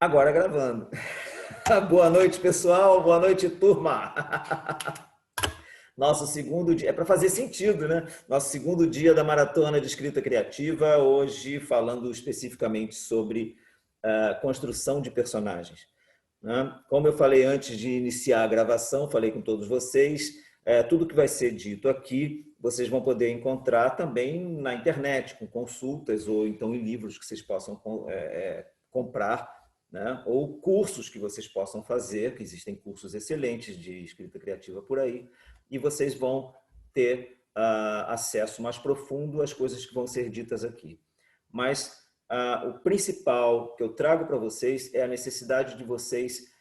Agora gravando. Boa noite, pessoal. Boa noite, turma. Nosso segundo dia, é para fazer sentido, né? Nosso segundo dia da maratona de escrita criativa, hoje falando especificamente sobre construção de personagens, né? Como eu falei antes de iniciar a gravação, falei com todos vocês, tudo que vai ser dito aqui, vocês vão poder encontrar também na internet, com consultas ou então em livros que vocês possam comprar, né? Ou cursos que vocês possam fazer, que existem cursos excelentes de escrita criativa por aí, e vocês vão ter acesso mais profundo às coisas que vão ser ditas aqui. Mas o principal que eu trago para vocês é a necessidade de vocês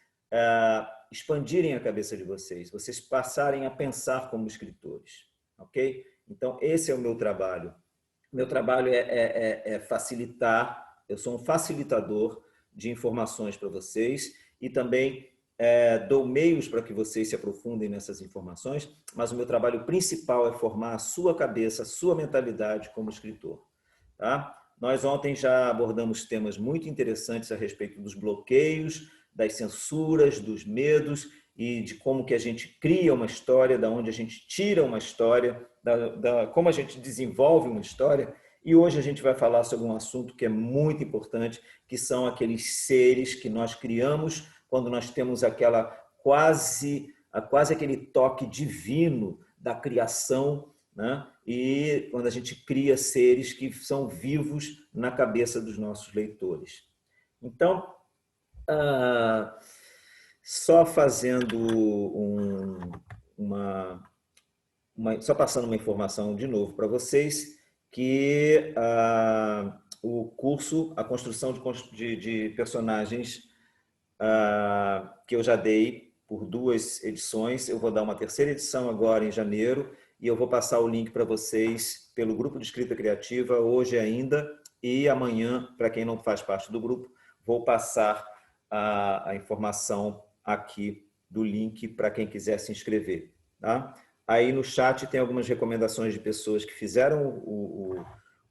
expandirem a cabeça de vocês, vocês passarem a pensar como escritores, ok? Então, esse é o meu trabalho. Meu trabalho é facilitar, eu sou um facilitador de informações para vocês e também dou meios para que vocês se aprofundem nessas informações, mas o meu trabalho principal é formar a sua cabeça, a sua mentalidade como escritor. Tá? Nós ontem já abordamos temas muito interessantes a respeito dos bloqueios, das censuras, dos medos e de como que a gente cria uma história, da onde a gente tira uma história, como a gente desenvolve uma história. E hoje a gente vai falar sobre um assunto que é muito importante, que são aqueles seres que nós criamos quando nós temos quase aquele toque divino da criação, né? E quando a gente cria seres que são vivos na cabeça dos nossos leitores. Então, só fazendo só passando uma informação de novo para vocês, que o curso, a construção de personagens que eu já dei por 2 edições, eu vou dar uma terceira edição agora em janeiro, e eu vou passar o link para vocês pelo grupo de escrita criativa hoje ainda, e amanhã, para quem não faz parte do grupo, vou passar a informação aqui do link para quem quiser se inscrever. Tá? Aí no chat tem algumas recomendações de pessoas que fizeram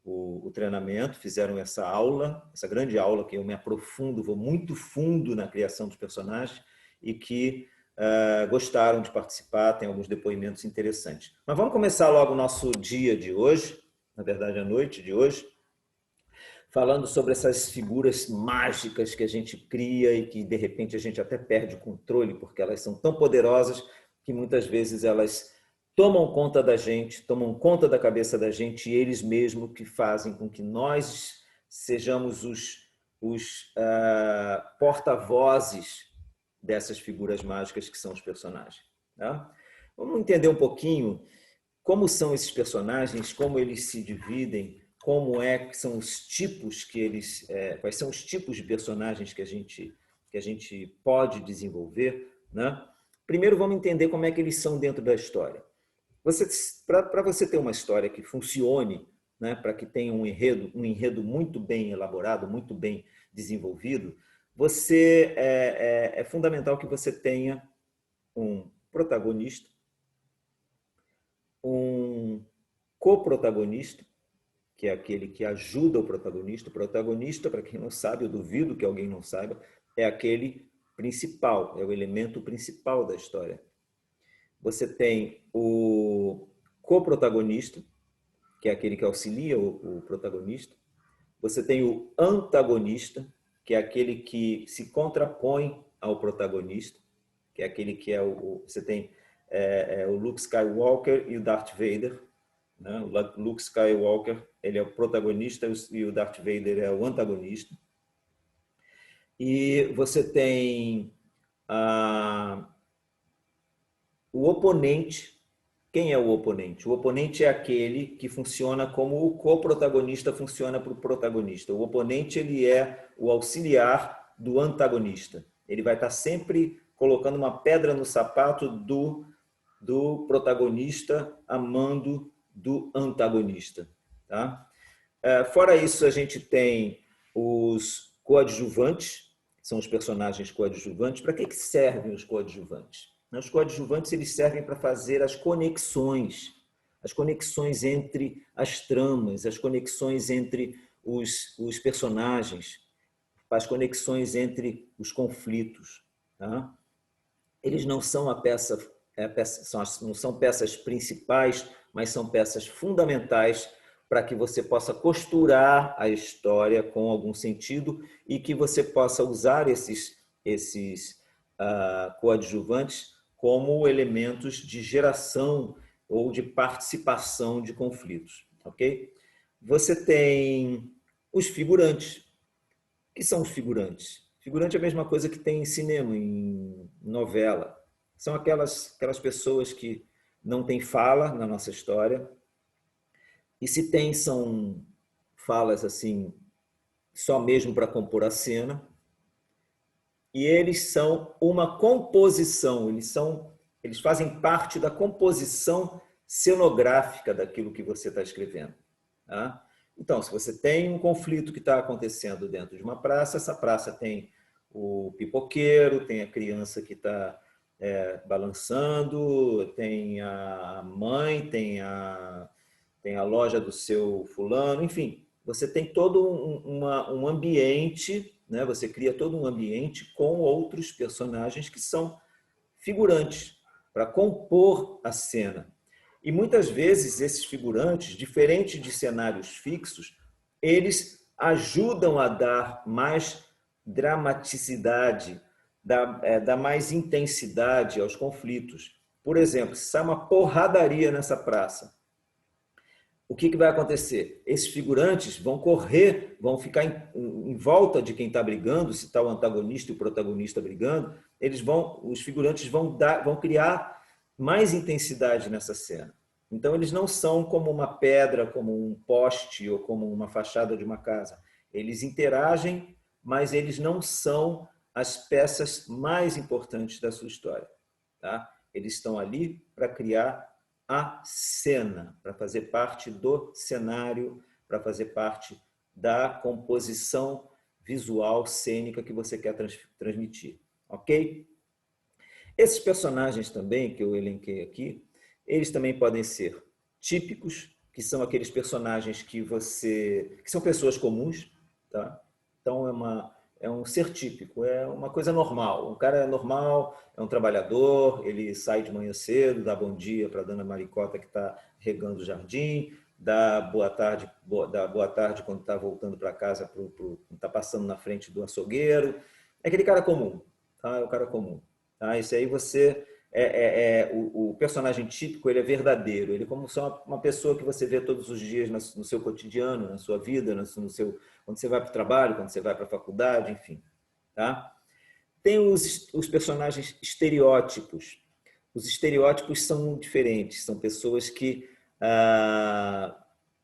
o treinamento, fizeram essa aula, essa grande aula que eu me aprofundo, vou muito fundo na criação dos personagens e que gostaram de participar, tem alguns depoimentos interessantes. Mas vamos começar logo o nosso dia de hoje, na verdade a noite de hoje, falando sobre essas figuras mágicas que a gente cria e que de repente a gente até perde o controle porque elas são tão poderosas que muitas vezes elas tomam conta da gente, tomam conta da cabeça da gente e eles mesmos que fazem com que nós sejamos os porta-vozes dessas figuras mágicas que são os personagens. Tá? Vamos entender um pouquinho como são esses personagens, como eles se dividem, como que são os tipos que eles, quais são os tipos de personagens que a gente pode desenvolver, né? Primeiro vamos entender como é que eles são dentro da história. Para você ter uma história que funcione, né, para que tenha um enredo muito bem elaborado, muito bem desenvolvido, é fundamental que você tenha um protagonista, um coprotagonista, que é aquele que ajuda o protagonista. O protagonista, para quem não sabe, eu duvido que alguém não saiba, é aquele principal, é o elemento principal da história. Você tem o coprotagonista, que é aquele que auxilia o protagonista. Você tem o antagonista, que é aquele que se contrapõe ao protagonista, que é aquele que você tem o Luke Skywalker e o Darth Vader. Né? O Luke Skywalker ele é o protagonista e o Darth Vader é o antagonista. E você tem o oponente. Quem é o oponente? O oponente é aquele que funciona como o coprotagonista funciona para o protagonista. O oponente ele é o auxiliar do antagonista. Ele vai estar sempre colocando uma pedra no sapato do protagonista a mando do antagonista. Tá? Fora isso, a gente tem os coadjuvantes, que são os personagens coadjuvantes. Para que servem os coadjuvantes? Os coadjuvantes eles servem para fazer as conexões entre as tramas, as conexões entre os personagens. faz conexões entre os conflitos. Tá? Eles não são não são peças principais, mas são peças fundamentais para que você possa costurar a história com algum sentido e que você possa usar esses coadjuvantes como elementos de geração ou de participação de conflitos. Ok? Você tem os figurantes. O que são os figurantes? Figurante é a mesma coisa que tem em cinema, em novela. São aquelas pessoas que não têm fala na nossa história, e se tem, são falas assim, só mesmo para compor a cena, e eles são uma composição, eles fazem parte da composição cenográfica daquilo que você está escrevendo. Tá? Então, se você tem um conflito que está acontecendo dentro de uma praça, essa praça tem o pipoqueiro, tem a criança que está balançando, tem a mãe, tem a loja do seu fulano, enfim, você tem todo um ambiente, né? Você cria todo um ambiente com outros personagens que são figurantes para compor a cena. E muitas vezes esses figurantes, diferente de cenários fixos, eles ajudam a dar mais dramaticidade, dar mais intensidade aos conflitos. Por exemplo, se sai uma porradaria nessa praça, o que vai acontecer? Esses figurantes vão correr, vão ficar em volta de quem está brigando, se está o antagonista e o protagonista brigando, os figurantes vão criar mais intensidade nessa cena. Então, eles não são como uma pedra, como um poste ou como uma fachada de uma casa. Eles interagem, mas eles não são as peças mais importantes da sua história. Tá? Eles estão ali para criar a cena, para fazer parte do cenário, para fazer parte da composição visual, cênica que você quer transmitir. Ok? Esses personagens também, que eu elenquei aqui, eles também podem ser típicos, que são aqueles personagens que são pessoas comuns, tá? Então é um ser típico, é uma coisa normal. Um cara é normal, é um trabalhador, ele sai de manhã cedo, dá bom dia para a dona Maricota que está regando o jardim, dá boa tarde quando está voltando para casa, está passando na frente do açougueiro. É aquele cara comum, tá? É o cara comum. Tá? Isso aí o personagem típico, ele é verdadeiro, ele é como só uma pessoa que você vê todos os dias no seu cotidiano, na sua vida, quando você vai para o trabalho, quando você vai para a faculdade, enfim. Tá? Tem os personagens estereótipos. Os estereótipos são diferentes, são pessoas que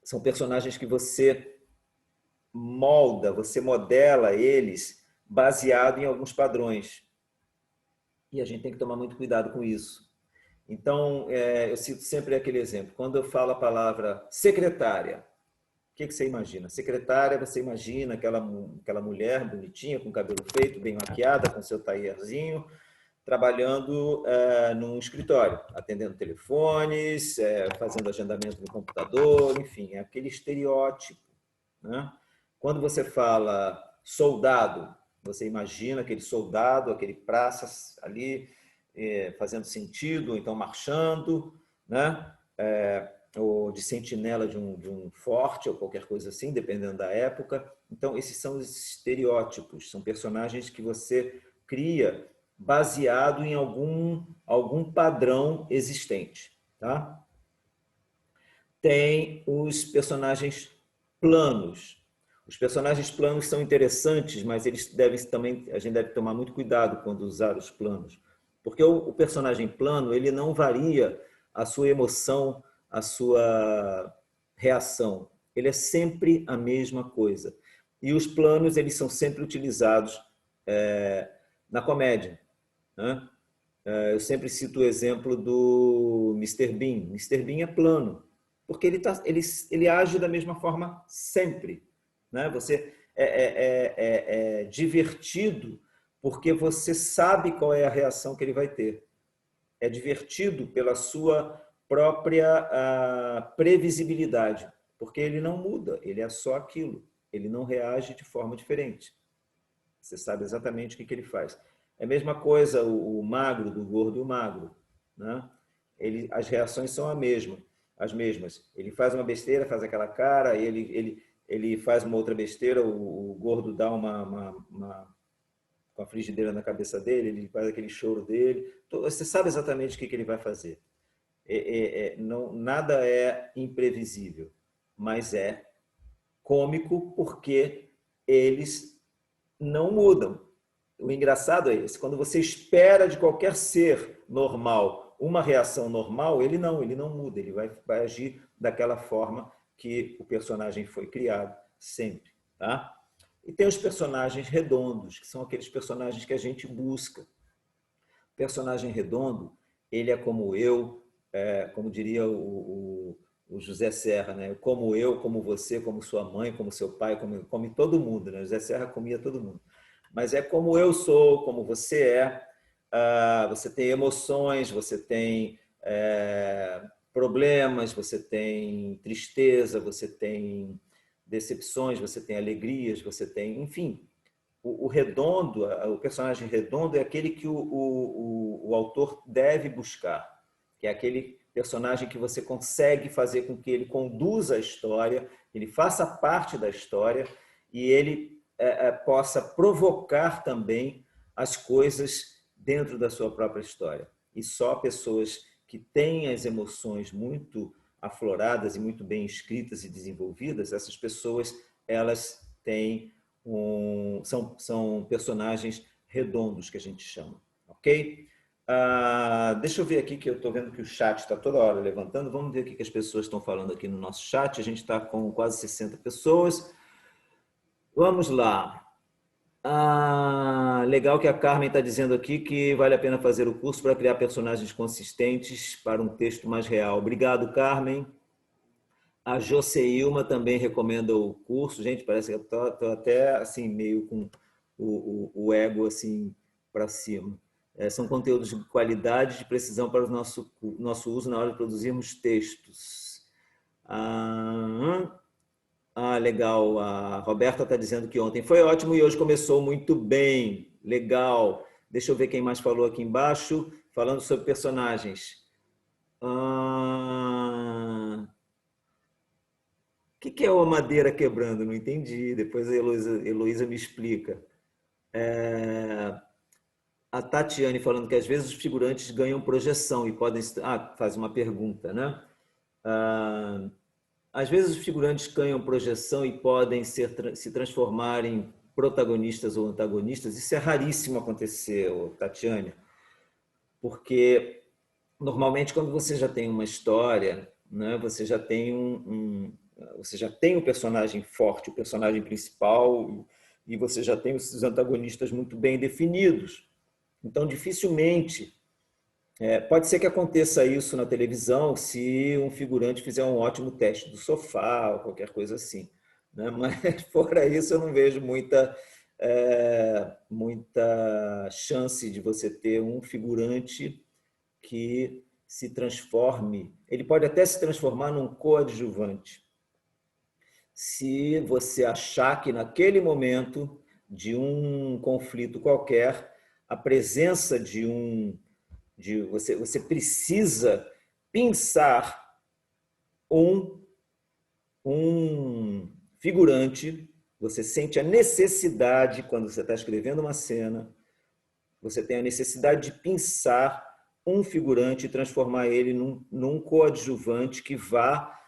são personagens que você molda, você modela eles baseado em alguns padrões. E a gente tem que tomar muito cuidado com isso. Então, eu cito sempre aquele exemplo. Quando eu falo a palavra secretária, o que você imagina? Secretária, você imagina aquela mulher bonitinha, com cabelo feito, bem maquiada, com seu taierzinho, trabalhando num escritório, atendendo telefones, fazendo agendamento no computador, enfim, é aquele estereótipo. Né? Quando você fala soldado, você imagina aquele soldado, aquele praça ali fazendo sentido, ou então marchando, né? Ou de sentinela de um forte, ou qualquer coisa assim, dependendo da época. Então, esses são os estereótipos, são personagens que você cria baseado em algum padrão existente. Tá? Tem os personagens planos. Os personagens planos são interessantes, mas a gente deve tomar muito cuidado quando usar os planos. Porque o personagem plano, ele não varia a sua emoção, a sua reação. Ele é sempre a mesma coisa. E os planos, eles são sempre utilizados na comédia. Né? Eu sempre cito o exemplo do Mr. Bean. Mr. Bean é plano, porque ele age da mesma forma sempre. Né? Você é divertido porque você sabe qual é a reação que ele vai ter. É divertido pela sua própria previsibilidade, porque ele não muda, ele é só aquilo, ele não reage de forma diferente. Você sabe exatamente o que ele faz. É a mesma coisa o magro, do gordo e o magro, né? As reações são as mesmas. Ele faz uma besteira, faz aquela cara, ele faz uma outra besteira, o gordo dá com a frigideira na cabeça dele, ele faz aquele choro dele. Você sabe exatamente o que ele vai fazer. Não, nada é imprevisível, mas é cômico porque eles não mudam. O engraçado é esse, quando você espera de qualquer ser normal uma reação normal, ele não muda, ele vai agir daquela forma que o personagem foi criado, sempre. Tá? E tem os personagens redondos, que são aqueles personagens que a gente busca. O personagem redondo, ele é como eu, como diria o José Serra, né? Como eu, como você, como sua mãe, como seu pai, come todo mundo. Né? José Serra comia todo mundo. Mas é como eu sou, como você é. Você tem emoções, você tem problemas, você tem tristeza, você tem decepções, você tem alegrias, você tem, enfim. O redondo, o personagem redondo é aquele que o autor deve buscar, que é aquele personagem que você consegue fazer com que ele conduza a história, ele faça parte da história e ele possa provocar também as coisas dentro da sua própria história. E só pessoas que têm as emoções muito afloradas e muito bem escritas e desenvolvidas, essas pessoas elas têm são personagens redondos que a gente chama, ok? Deixa eu ver aqui que eu estou vendo que o chat está toda hora levantando. Vamos ver o que as pessoas estão falando aqui no nosso chat. A gente está com quase 60 pessoas. Vamos lá. Legal que a Carmen está dizendo aqui que vale a pena fazer o curso para criar personagens consistentes para um texto mais real. Obrigado, Carmen. A Joseilma também recomenda o curso. Gente, parece que eu estou até assim, meio com o ego assim, para cima. São conteúdos de qualidade e de precisão para o nosso uso na hora de produzirmos textos. Legal. A Roberta está dizendo que ontem foi ótimo e hoje começou muito bem. Legal. Deixa eu ver quem mais falou aqui embaixo, falando sobre personagens. O que é uma madeira quebrando? Não entendi. Depois a Heloísa me explica. A Tatiane falando que às vezes os figurantes ganham projeção e podem... faz uma pergunta, né? Às vezes os figurantes ganham projeção e podem se transformar em protagonistas ou antagonistas. Isso é raríssimo acontecer, Tatiane, porque normalmente quando você já tem uma história, né, você já tem você já tem o personagem forte, o personagem principal, e você já tem os antagonistas muito bem definidos. Então, dificilmente pode ser que aconteça isso na televisão se um figurante fizer um ótimo teste do sofá ou qualquer coisa assim, né? Mas fora isso eu não vejo muita chance de você ter um figurante que se transforme. Ele pode até se transformar num coadjuvante, se você achar que naquele momento de um conflito qualquer, a presença você precisa pensar um figurante, você sente a necessidade, quando você está escrevendo uma cena, você tem a necessidade de pensar um figurante e transformar ele num coadjuvante que vá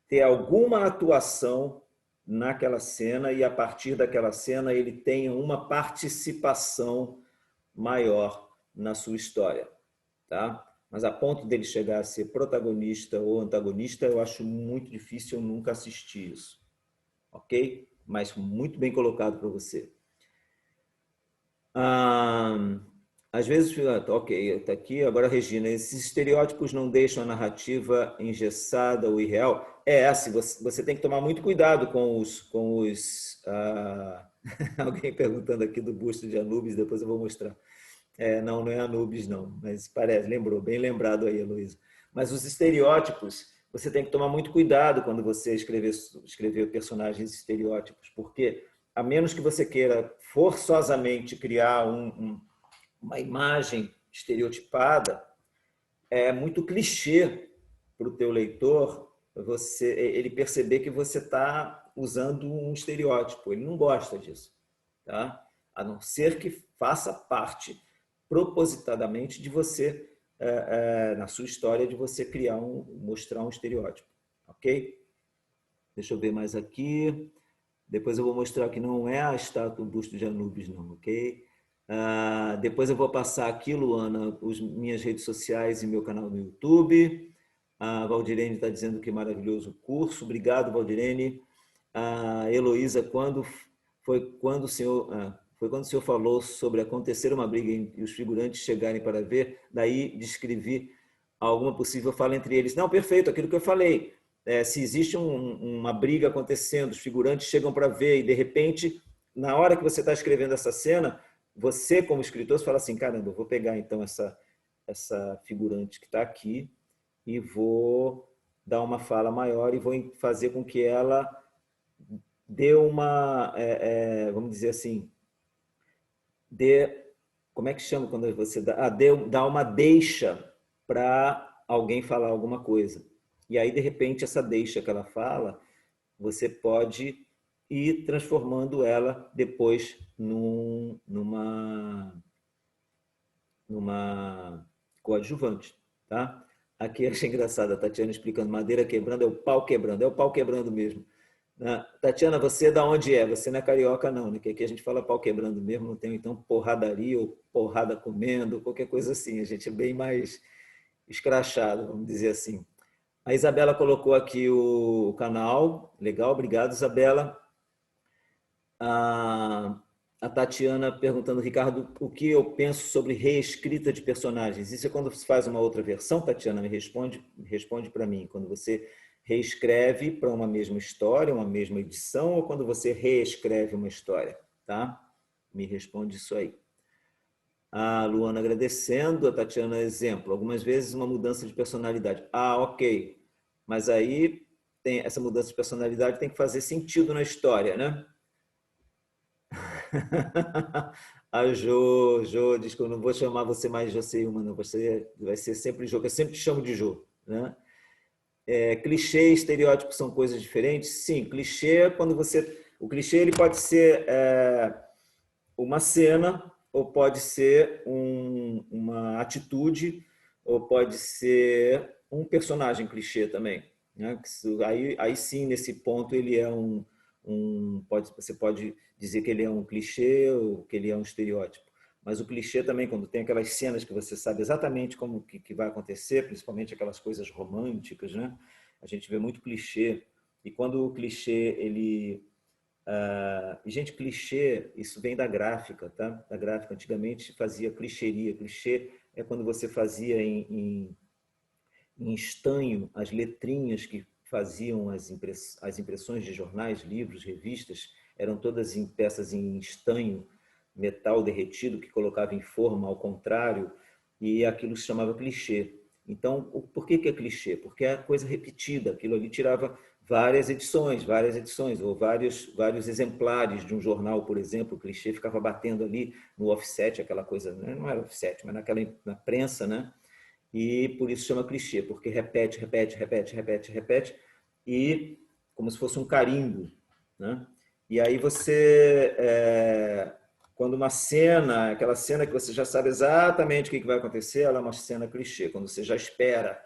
ter alguma atuação naquela cena e, a partir daquela cena, ele tenha uma participação maior na sua história. Tá? Mas a ponto dele chegar a ser protagonista ou antagonista, eu acho muito difícil, eu nunca assisti isso. Ok? Mas muito bem colocado para você. Às vezes, ok, está aqui. Agora, Regina, esses estereótipos não deixam a narrativa engessada ou irreal? Assim, você tem que tomar muito cuidado com os alguém perguntando aqui do busto de Anubis, depois eu vou mostrar. Não é Anubis, não, mas parece, lembrou, bem lembrado aí, Heloísa. Mas os estereótipos, você tem que tomar muito cuidado quando você escrever personagens estereótipos, porque a menos que você queira forçosamente criar uma imagem estereotipada, é muito clichê para o teu leitor ele perceber que você está usando um estereótipo. Ele não gosta disso, tá? A não ser que faça parte propositadamente de você, na sua história, de você mostrar um estereótipo, ok? Deixa eu ver mais aqui. Depois eu vou mostrar que não é a estátua, o busto de Anubis, não, ok? Depois eu vou passar aqui, Luana, minhas redes sociais e meu canal no YouTube. A Valdirene está dizendo que maravilhoso curso. Obrigado, Valdirene. A Heloísa, foi quando o senhor falou sobre acontecer uma briga e os figurantes chegarem para ver, daí descrevi alguma possível fala entre eles. Não, perfeito, aquilo que eu falei. Se existe uma briga acontecendo, os figurantes chegam para ver e, de repente, na hora que você está escrevendo essa cena, você, como escritor, você fala assim, caramba, eu vou pegar então essa figurante que está aqui e vou dar uma fala maior e vou fazer com que ela dê vamos dizer assim, como é que chama quando você dá uma deixa para alguém falar alguma coisa. E aí, de repente, essa deixa que ela fala, você pode ir transformando ela depois numa coadjuvante, tá? Aqui achei engraçado a Tatiana explicando, madeira quebrando é o pau quebrando, é o pau quebrando mesmo. Tatiana, você é da onde é? Você não é carioca não, né? Que aqui a gente fala pau quebrando mesmo, não tem então porradaria ou porrada comendo, qualquer coisa assim, a gente é bem mais escrachado, vamos dizer assim. A Isabela colocou aqui o canal, legal, obrigado, Isabela. A Tatiana perguntando, Ricardo, o que eu penso sobre reescrita de personagens? Isso é quando você faz uma outra versão, Tatiana? Me responde para mim. Quando você reescreve para uma mesma história, uma mesma edição, ou quando você reescreve uma história, tá? Me responde isso aí. A Luana agradecendo, a Tatiana exemplo. Algumas vezes uma mudança de personalidade. Ok. Mas aí essa mudança de personalidade tem que fazer sentido na história, né? A Jo diz que eu não vou chamar você mais Joseilma, não. Você vai ser sempre Jo, que eu sempre te chamo de Jo, né? Clichê e estereótipo são coisas diferentes? Sim, clichê é quando você... O clichê ele pode ser uma cena, ou pode ser uma atitude, ou pode ser um personagem clichê também, né? Aí sim, nesse ponto, ele é você pode dizer que ele é um clichê ou que ele é um estereótipo. Mas o clichê também, quando tem aquelas cenas que você sabe exatamente como que vai acontecer, principalmente aquelas coisas românticas, né? A gente vê muito clichê. E quando o clichê, gente, clichê, isso vem da gráfica, tá? Da gráfica. Antigamente fazia clichêria. Clichê é quando você fazia em estanho as letrinhas que faziam as impressões de jornais, livros, revistas, eram todas em peças em estanho, metal derretido, que colocava em forma ao contrário, e aquilo se chamava clichê. Então, por que é clichê? Porque é coisa repetida, aquilo ali tirava várias edições, ou vários exemplares de um jornal, por exemplo, o clichê ficava batendo ali no offset, aquela coisa, não era offset, mas na prensa, né? E por isso chama clichê, porque repete, e como se fosse um carimbo, né? E aí quando uma cena, aquela cena que você já sabe exatamente o que vai acontecer, ela é uma cena clichê, quando você já espera.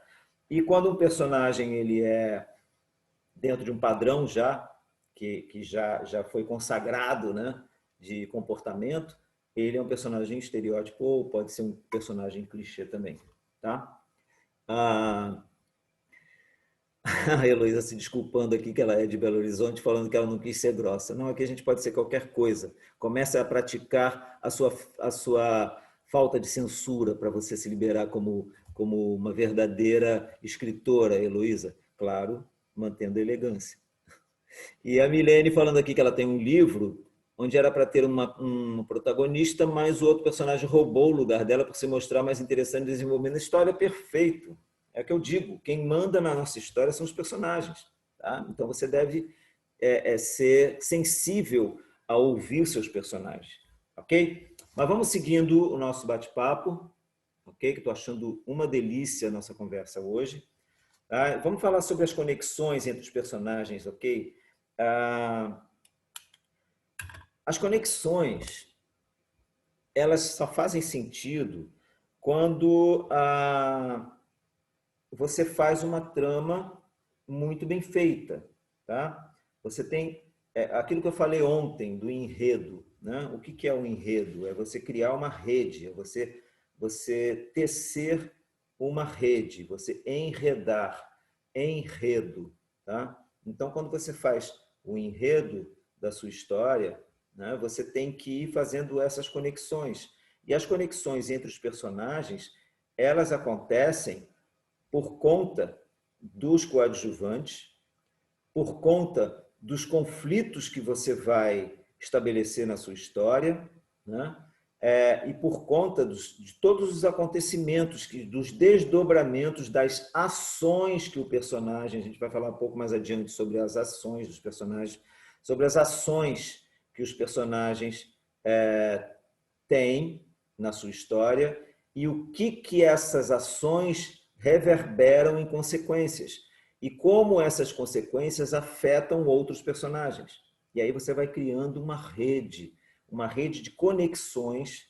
E quando um personagem ele é dentro de um padrão que já foi consagrado, né, de comportamento, ele é um personagem estereótipo ou pode ser um personagem clichê também, tá? A Heloísa se desculpando aqui que ela é de Belo Horizonte, falando que ela não quis ser grossa. Não, aqui a gente pode ser qualquer coisa. Comece a praticar a sua falta de censura para você se liberar como uma verdadeira escritora, Heloísa. Claro, mantendo a elegância. E a Milene falando aqui que ela tem um livro onde era para ter um protagonista, mas o outro personagem roubou o lugar dela para se mostrar mais interessante desenvolvendo a história. Perfeito. É o que eu digo, quem manda na nossa história são os personagens. Tá? Então você deve ser sensível a ouvir os seus personagens, ok? Mas vamos seguindo o nosso bate-papo, ok? Que estou achando uma delícia a nossa conversa hoje. Tá? Vamos falar sobre as conexões entre os personagens, ok? As conexões, elas só fazem sentido quando você faz uma trama muito bem feita, tá? Você tem aquilo que eu falei ontem do enredo, né? O que é o enredo? É você criar uma rede, é você tecer uma rede, você enredar, enredo, tá? Então, quando você faz o enredo da sua história, né, você tem que ir fazendo essas conexões. E as conexões entre os personagens, elas acontecem por conta dos coadjuvantes, por conta dos conflitos que você vai estabelecer na sua história, né? E por conta de todos os acontecimentos, dos desdobramentos das ações que o personagem, a gente vai falar um pouco mais adiante sobre as ações dos personagens, sobre as ações que os personagens têm na sua história e o que essas ações reverberam em consequências e como essas consequências afetam outros personagens. E aí você vai criando uma rede de conexões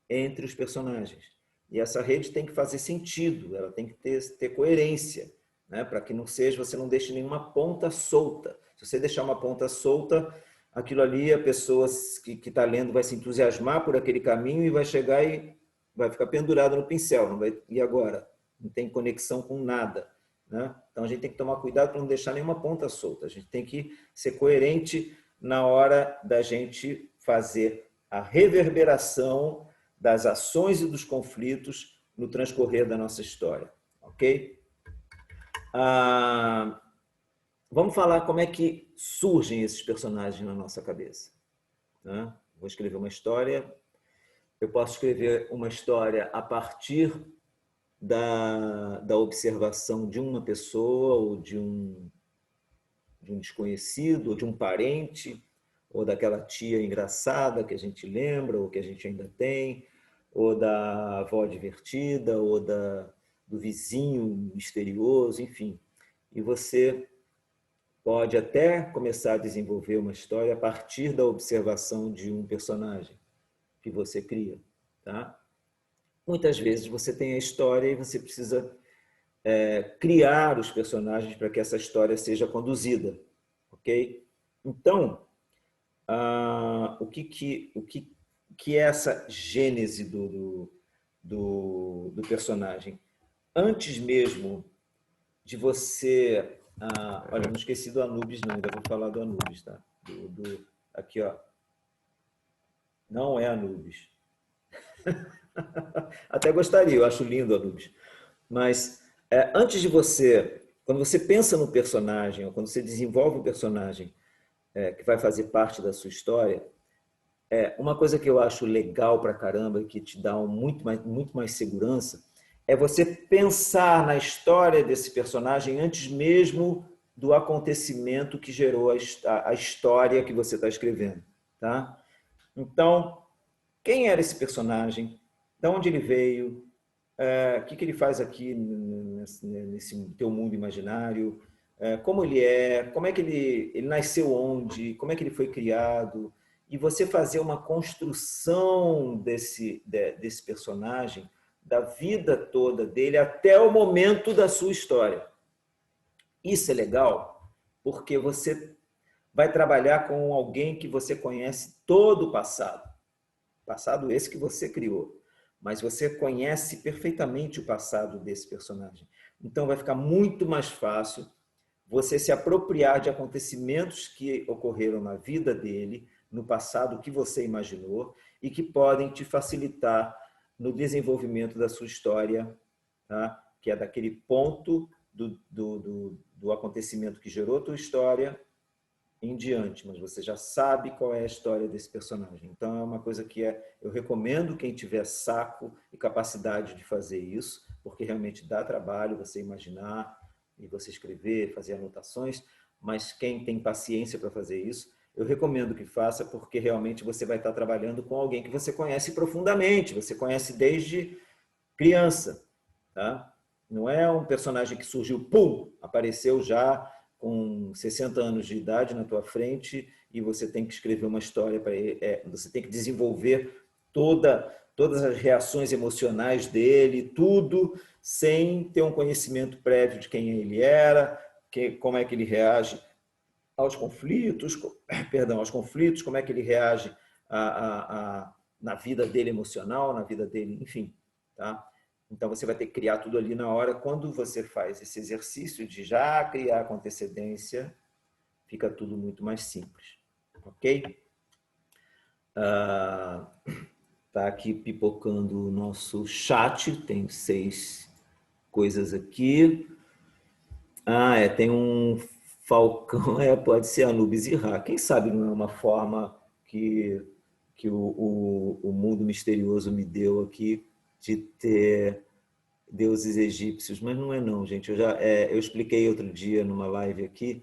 entre os personagens. E essa rede tem que fazer sentido, ela tem que ter coerência, né? Para que não seja, você não deixe nenhuma ponta solta. Se você deixar uma ponta solta, aquilo ali, a pessoa que está lendo vai se entusiasmar por aquele caminho e vai chegar e vai ficar pendurado no pincel. Não vai, e agora? Não tem conexão com nada. Né? Então a gente tem que tomar cuidado para não deixar nenhuma ponta solta. A gente tem que ser coerente na hora da gente fazer a reverberação das ações e dos conflitos no transcorrer da nossa história. Ok? Vamos falar como é que surgem esses personagens na nossa cabeça. Né? Vou escrever uma história. Eu posso escrever uma história a partir da observação de uma pessoa ou de um desconhecido, ou de um parente, ou daquela tia engraçada que a gente lembra, ou que a gente ainda tem, ou da avó divertida, ou do vizinho misterioso, enfim. E você pode até começar a desenvolver uma história a partir da observação de um personagem que você cria, tá? Muitas vezes você tem a história e você precisa criar os personagens para que essa história seja conduzida, ok? Então, o que é essa gênese do personagem? Antes mesmo de você... olha, não esqueci do Anubis não, ainda vou falar do Anubis, tá? Aqui, ó. Não é Anubis. Até gostaria, eu acho lindo Anubis. Mas antes de você, quando você pensa no personagem, ou quando você desenvolve um personagem que vai fazer parte da sua história, uma coisa que eu acho legal pra caramba, que te dá muito mais segurança, é você pensar na história desse personagem antes mesmo do acontecimento que gerou a história que você está escrevendo. Tá? Então, quem era esse personagem? De onde ele veio? O que ele faz aqui nesse teu mundo imaginário? Como ele é? Como é que ele nasceu onde? Como é que ele foi criado? E você fazer uma construção desse personagem, da vida toda dele até o momento da sua história. Isso é legal porque você vai trabalhar com alguém que você conhece todo o passado. Passado esse que você criou. Mas você conhece perfeitamente o passado desse personagem. Então vai ficar muito mais fácil você se apropriar de acontecimentos que ocorreram na vida dele, no passado que você imaginou, e que podem te facilitar no desenvolvimento da sua história, tá? Que é daquele ponto do acontecimento que gerou a tua história em diante, mas você já sabe qual é a história desse personagem. Então é uma coisa que eu recomendo quem tiver saco e capacidade de fazer isso, porque realmente dá trabalho você imaginar e você escrever, fazer anotações, mas quem tem paciência para fazer isso, eu recomendo que faça, porque realmente você vai estar trabalhando com alguém que você conhece profundamente, você conhece desde criança, tá? Não é um personagem que surgiu, pum, apareceu já com 60 anos de idade na tua frente e você tem que escrever uma história para ele, você tem que desenvolver todas as reações emocionais dele, tudo sem ter um conhecimento prévio de quem ele era, como é que ele reage aos conflitos, perdão, aos conflitos, como é que ele reage na vida dele emocional, na vida dele, enfim, tá? Então você vai ter que criar tudo ali na hora. Quando você faz esse exercício de já criar com antecedência, fica tudo muito mais simples, ok? Tá aqui pipocando o nosso chat, tem 6 coisas aqui. Tem um falcão, pode ser Anubis e Ra. Quem sabe não é uma forma que o mundo misterioso me deu aqui de ter deuses egípcios, mas não é não, gente. Eu expliquei outro dia numa live aqui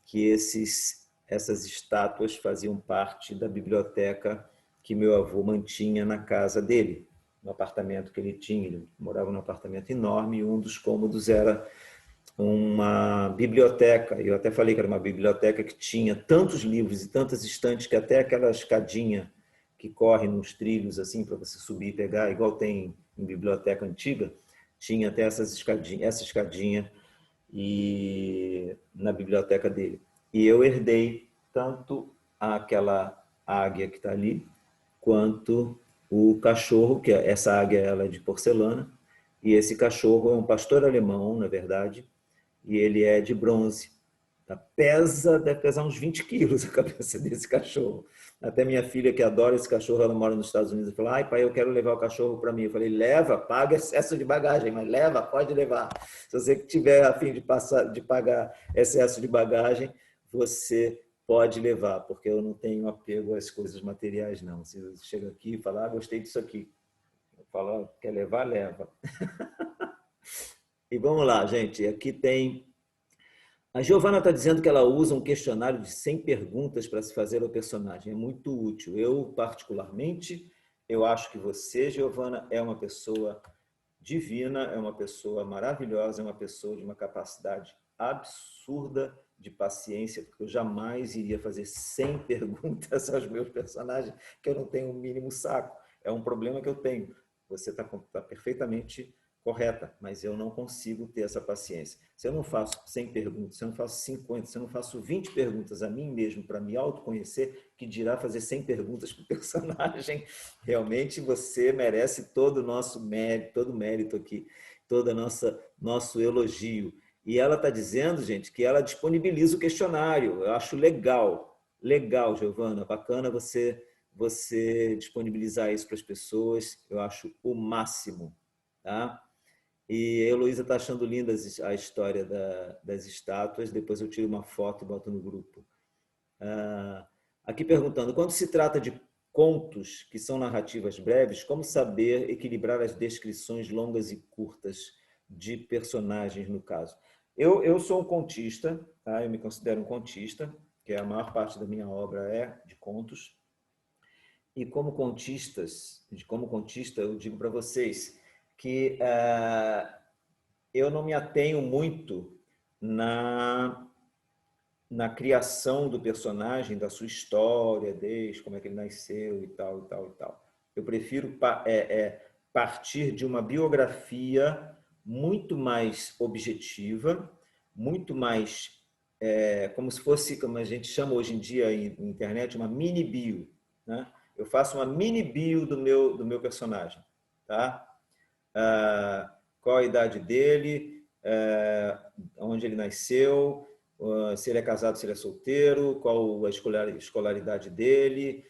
que essas estátuas faziam parte da biblioteca que meu avô mantinha na casa dele, no apartamento que ele tinha. Ele morava num apartamento enorme e um dos cômodos era uma biblioteca. Eu até falei que era uma biblioteca que tinha tantos livros e tantas estantes que até aquela escadinha que corre nos trilhos assim para você subir e pegar, igual tem em biblioteca antiga, tinha até essa escadinha e na biblioteca dele. E eu herdei tanto aquela águia que está ali, quanto o cachorro, que essa águia ela é de porcelana, e esse cachorro é um pastor alemão, na verdade, e ele é de bronze. Deve pesar uns 20 quilos a cabeça desse cachorro. Até minha filha, que adora esse cachorro, ela mora nos Estados Unidos, falou: ai, pai, eu quero levar o cachorro para mim. Eu falei: leva, paga excesso de bagagem, mas leva, pode levar. Se você tiver a fim de pagar excesso de bagagem, você pode levar, porque eu não tenho apego às coisas materiais, não. Se você chega aqui e fala: gostei disso aqui, eu falo: quer levar, leva. E vamos lá, gente. Aqui tem. A Giovana está dizendo que ela usa um questionário de 100 perguntas para se fazer ao personagem. É muito útil. Eu, particularmente, eu acho que você, Giovana, é uma pessoa divina, é uma pessoa maravilhosa, é uma pessoa de uma capacidade absurda de paciência, porque eu jamais iria fazer 100 perguntas aos meus personagens, que eu não tenho o mínimo saco. É um problema que eu tenho. Você está perfeitamente correta, mas eu não consigo ter essa paciência. Se eu não faço 100 perguntas, se eu não faço 50, se eu não faço 20 perguntas a mim mesmo para me autoconhecer, que dirá fazer 100 perguntas para o personagem, realmente você merece todo o nosso mérito, todo o mérito aqui, todo nosso elogio. E ela está dizendo, gente, que ela disponibiliza o questionário. Eu acho legal, legal, Giovana, bacana você disponibilizar isso para as pessoas. Eu acho o máximo, tá? E a Heloísa está achando linda a história das estátuas. Depois eu tiro uma foto e boto no grupo. Aqui perguntando, quando se trata de contos que são narrativas breves, como saber equilibrar as descrições longas e curtas de personagens, no caso? Eu sou um contista, tá? Eu me considero um contista, que a maior parte da minha obra é de contos. E como contista, eu digo para vocês que eu não me atenho muito na criação do personagem, da sua história, desde como é que ele nasceu e tal, e tal, e tal. Eu prefiro partir de uma biografia muito mais objetiva, muito mais, como se fosse, como a gente chama hoje em dia na internet, uma mini bio, né? Eu faço uma mini bio do meu personagem, tá? Qual a idade dele, onde ele nasceu, se ele é casado, se ele é solteiro, qual a escolaridade dele.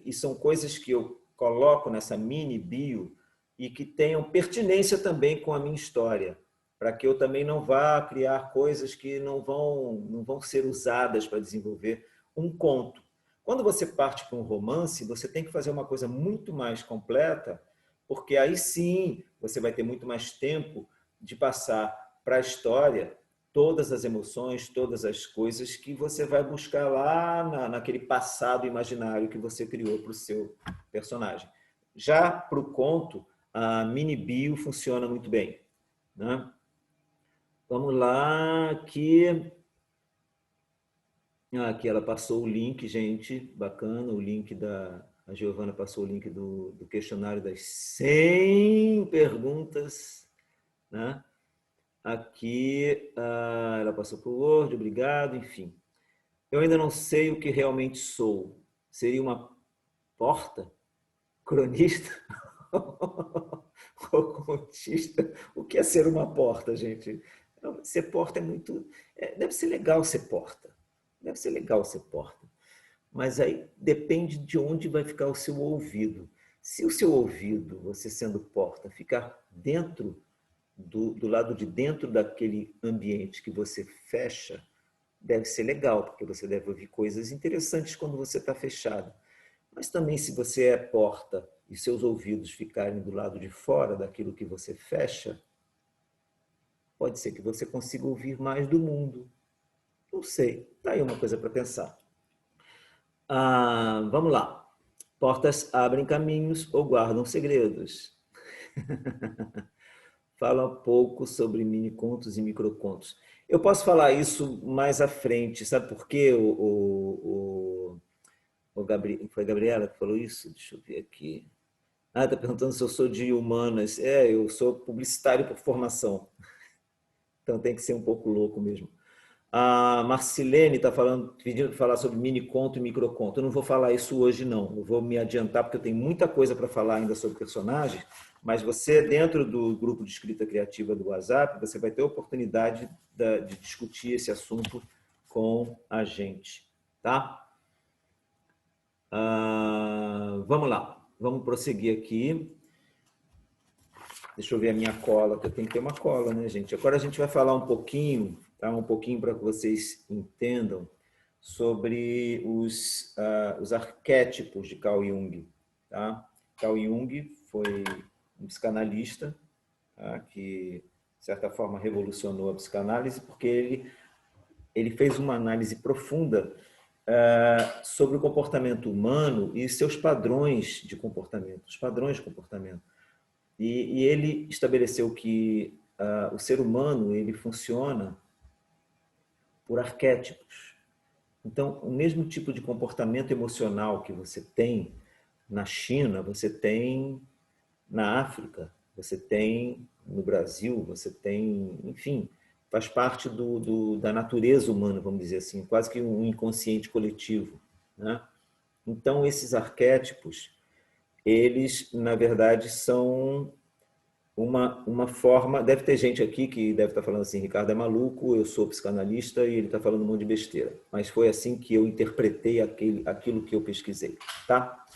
E são coisas que eu coloco nessa mini bio e que tenham pertinência também com a minha história, para que eu também não vá criar coisas que não vão ser usadas para desenvolver um conto. Quando você parte para um romance, você tem que fazer uma coisa muito mais completa, porque aí sim você vai ter muito mais tempo de passar para a história todas as emoções, todas as coisas que você vai buscar lá naquele passado imaginário que você criou para o seu personagem. Já para o conto, a mini bio funciona muito bem, né? Vamos lá, aqui. Aqui ela passou o link, gente, bacana, o link da... A Giovana passou o link do questionário das 100 perguntas, né? Aqui ela passou por Word, obrigado, enfim. Eu ainda não sei o que realmente sou. Seria uma porta? Cronista? Ou contista? O que é ser uma porta, gente? Ser porta é muito... deve ser legal ser porta. Deve ser legal ser porta. Mas aí depende de onde vai ficar o seu ouvido. Se o seu ouvido, você sendo porta, ficar dentro do lado de dentro daquele ambiente que você fecha, deve ser legal, porque você deve ouvir coisas interessantes quando você está fechado. Mas também, se você é porta e seus ouvidos ficarem do lado de fora daquilo que você fecha, pode ser que você consiga ouvir mais do mundo. Não sei, está aí uma coisa para pensar. Vamos lá. Portas abrem caminhos ou guardam segredos. Fala um pouco sobre mini contos e microcontos. Eu posso falar isso mais à frente, sabe por quê? Foi a Gabriela que falou isso? Deixa eu ver aqui. Está perguntando se eu sou de humanas. Eu sou publicitário por formação, então tem que ser um pouco louco mesmo. A Marcilene está pedindo para falar sobre mini conto e microconto. Eu não vou falar isso hoje, não. Eu vou me adiantar, porque eu tenho muita coisa para falar ainda sobre personagens, mas você, dentro do grupo de escrita criativa do WhatsApp, você vai ter a oportunidade de discutir esse assunto com a gente. Tá? Vamos lá. Vamos prosseguir aqui. Deixa eu ver a minha cola, que eu tenho que ter uma cola, né, gente? Agora a gente vai falar um pouquinho, tá? Um pouquinho para que vocês entendam sobre os arquétipos de Carl Jung. Tá? Carl Jung foi um psicanalista, tá? Que, de certa forma, revolucionou a psicanálise, porque ele fez uma análise profunda sobre o comportamento humano e seus padrões de comportamento, os padrões de comportamento. E ele estabeleceu que o ser humano ele funciona por arquétipos. Então, o mesmo tipo de comportamento emocional que você tem na China, você tem na África, você tem no Brasil, você tem, enfim, faz parte da natureza humana, vamos dizer assim, quase que um inconsciente coletivo, né? Então, esses arquétipos, eles, na verdade, são uma forma... Deve ter gente aqui que deve estar falando assim, Ricardo é maluco, eu sou psicanalista e ele está falando um monte de besteira. Mas foi assim que eu interpretei aquilo que eu pesquisei, tá?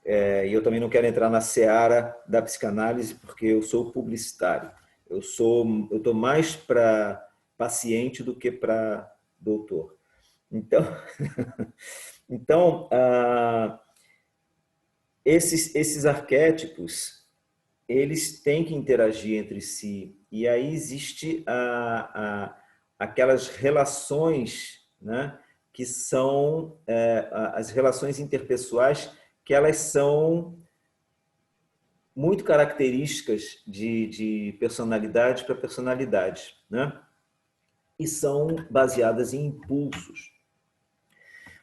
E eu também não quero entrar na seara da psicanálise, porque eu sou publicitário. Eu estou mais para paciente do que para doutor. Então, então esses arquétipos, eles têm que interagir entre si. E aí existe aquelas relações, né, que são as relações interpessoais, que elas são muito características de personalidade para personalidade, né? E são baseadas em impulsos.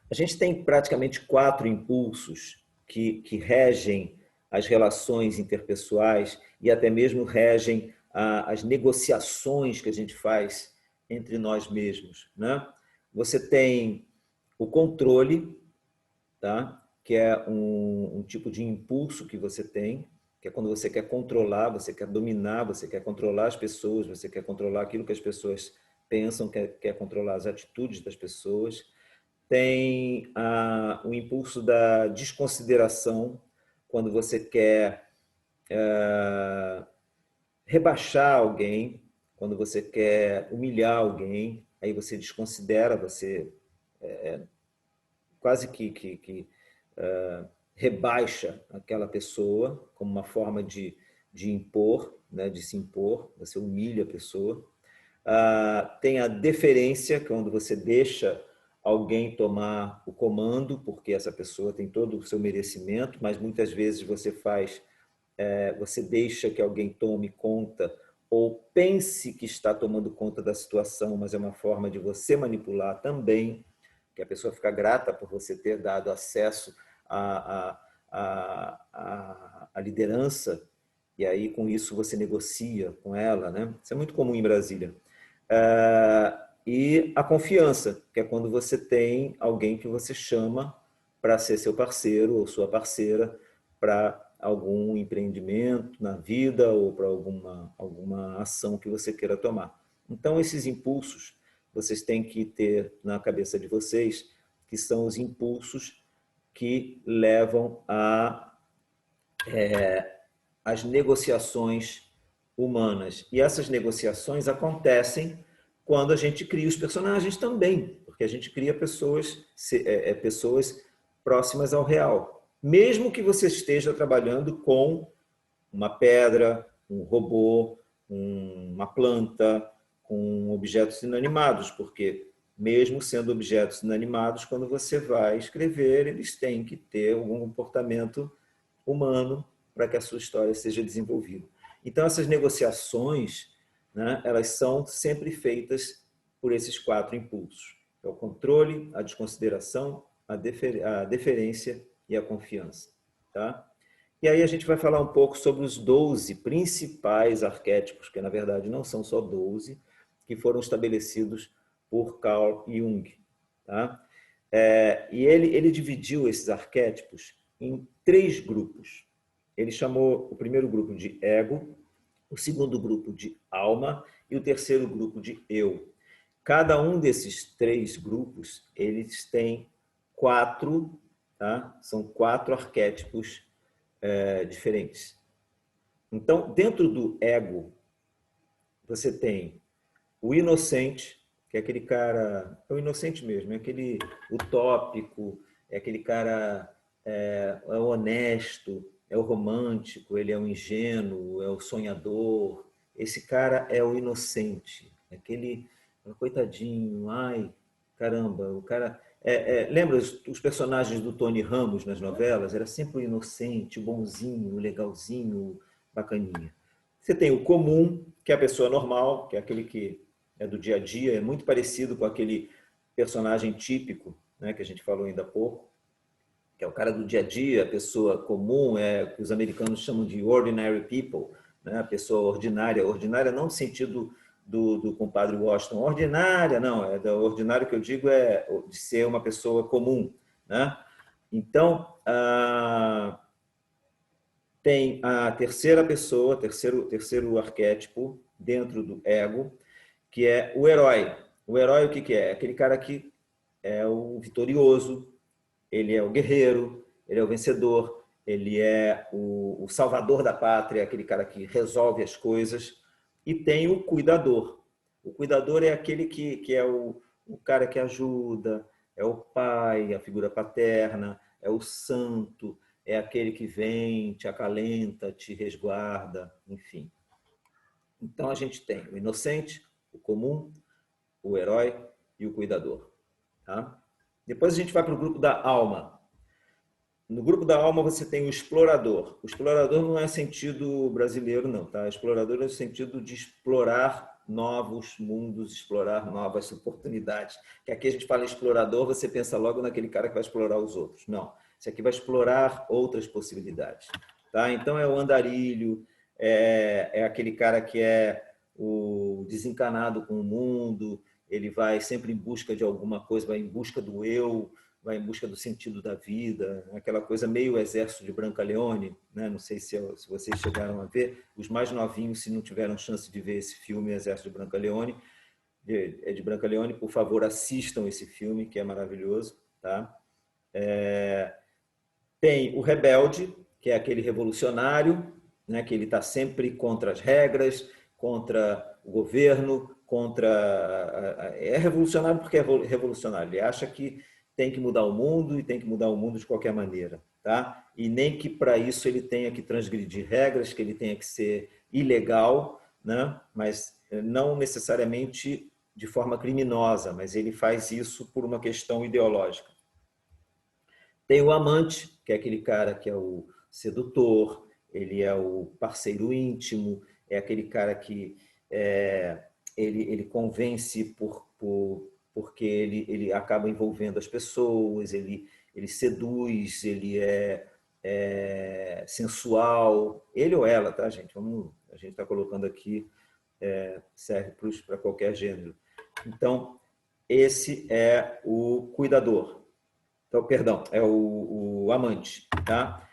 A gente tem praticamente 4 impulsos que regem as relações interpessoais e até mesmo regem as negociações que a gente faz entre nós mesmos, né? Você tem o controle, tá? Que é um tipo de impulso que você tem, que é quando você quer controlar, você quer dominar, você quer controlar as pessoas, você quer controlar aquilo que as pessoas pensam, quer controlar as atitudes das pessoas. Tem o impulso da desconsideração, quando você quer rebaixar alguém, quando você quer humilhar alguém, aí você desconsidera, você quase que rebaixa aquela pessoa como uma forma de impor, né, de se impor, você humilha a pessoa. Tem a deferência, que é quando você deixa alguém tomar o comando, porque essa pessoa tem todo o seu merecimento, mas muitas vezes você deixa que alguém tome conta ou pense que está tomando conta da situação, mas é uma forma de você manipular também, que a pessoa fica grata por você ter dado acesso à liderança, e aí com isso você negocia com ela, né? Isso é muito comum em Brasília. E a confiança, que é quando você tem alguém que você chama para ser seu parceiro ou sua parceira para algum empreendimento na vida ou para alguma ação que você queira tomar. Então, esses impulsos, vocês têm que ter na cabeça de vocês, que são os impulsos que levam às negociações humanas. E essas negociações acontecem quando a gente cria os personagens também, porque a gente cria pessoas próximas ao real. Mesmo que você esteja trabalhando com uma pedra, um robô, uma planta, com objetos inanimados, porque mesmo sendo objetos inanimados, quando você vai escrever, eles têm que ter algum comportamento humano para que a sua história seja desenvolvida. Então, essas negociações, né, elas são sempre feitas por esses 4 impulsos. É o controle, a desconsideração, a deferência e a confiança. Tá? E aí a gente vai falar um pouco sobre os 12 principais arquétipos, que na verdade não são só 12, que foram estabelecidos por Carl Jung. Tá? E ele dividiu esses arquétipos em 3 grupos. Ele chamou o primeiro grupo de ego, o segundo grupo de alma e o terceiro grupo de eu. Cada um desses 3 grupos, eles têm 4, tá? São 4 arquétipos diferentes. Então, dentro do ego, você tem o inocente, que é aquele cara, é o inocente mesmo, é aquele utópico, é aquele cara é o honesto, é o romântico, ele é o ingênuo, é o sonhador. Esse cara é o inocente, é aquele coitadinho, ai, caramba, o cara... lembra os personagens do Tony Ramos nas novelas? Era sempre o inocente, o bonzinho, o legalzinho, bacaninha. Você tem o comum, que é a pessoa normal, que é aquele que é do dia a dia, é muito parecido com aquele personagem típico, né, que a gente falou ainda há pouco, que é o cara do dia a dia, a pessoa comum, que os americanos chamam de ordinary people, né, a pessoa ordinária. Ordinária não no sentido do compadre Washington, ordinária, não, do ordinário que eu digo é de ser uma pessoa comum. Né? Então, tem a terceira pessoa, terceiro arquétipo dentro do ego, que é o herói. O herói o que é? Aquele cara que é o vitorioso, ele é o guerreiro, ele é o vencedor, ele é o salvador da pátria, aquele cara que resolve as coisas. E tem o cuidador. O cuidador é aquele que é o cara que ajuda, é o pai, a figura paterna, é o santo, é aquele que vem, te acalenta, te resguarda, enfim. Então a gente tem o inocente, o comum, o herói e o cuidador. Tá? Depois a gente vai para o grupo da alma. No grupo da alma você tem o explorador. O explorador não é sentido brasileiro, não. Tá? O explorador é o sentido de explorar novos mundos, explorar novas oportunidades. Que aqui a gente fala em explorador, você pensa logo naquele cara que vai explorar os outros. Não. Esse aqui vai explorar outras possibilidades. Tá? Então é o andarilho, é aquele cara que é o desencanado com o mundo, ele vai sempre em busca de alguma coisa, vai em busca do eu, vai em busca do sentido da vida, aquela coisa meio Exército de Brancaleone, né? Não sei se vocês chegaram a ver, os mais novinhos, se não tiveram chance de ver esse filme, Exército de Brancaleone, de Brancaleone, por favor, assistam esse filme, que é maravilhoso. Tá? Tem o rebelde, que é aquele revolucionário, né? Que ele está sempre contra as regras, contra o governo, é revolucionário porque é revolucionário. Ele acha que tem que mudar o mundo e tem que mudar o mundo de qualquer maneira. Tá? E nem que para isso ele tenha que transgredir regras, que ele tenha que ser ilegal, né? Mas não necessariamente de forma criminosa, mas ele faz isso por uma questão ideológica. Tem o amante, que é aquele cara que é o sedutor, ele é o parceiro íntimo, é aquele cara que ele convence porque ele acaba envolvendo as pessoas, ele seduz, ele é sensual, ele ou ela, tá, gente? A gente está colocando aqui, serve para qualquer gênero. Então, esse é o cuidador. Então, perdão, é o amante, tá?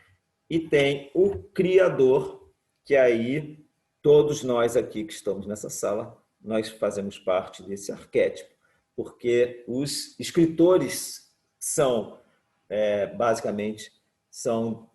E tem o criador, que aí todos nós aqui que estamos nessa sala, nós fazemos parte desse arquétipo, porque os escritores são, basicamente, são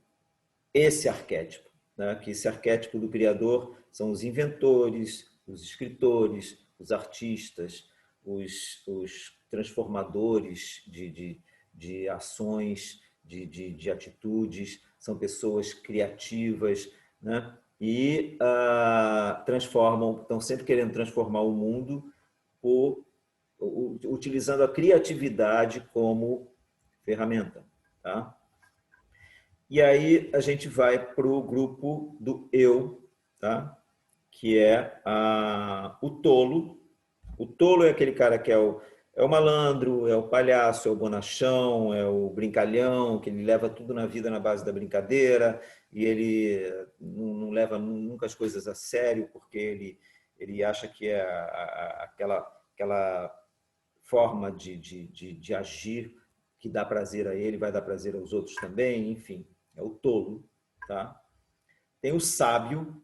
esse arquétipo, né? Que esse arquétipo do criador são os inventores, os escritores, os artistas, os transformadores de ações, de atitudes, são pessoas criativas, né? E transformam, estão sempre querendo transformar o mundo utilizando a criatividade como ferramenta, tá? E aí a gente vai para o grupo do eu, tá? Que é o tolo. O tolo é aquele cara que é o malandro, é o palhaço, é o bonachão, é o brincalhão, que ele leva tudo na vida na base da brincadeira e ele não leva nunca as coisas a sério porque ele acha que é aquela forma de agir que dá prazer a ele, vai dar prazer aos outros também, enfim, é o tolo, tá? Tem o sábio.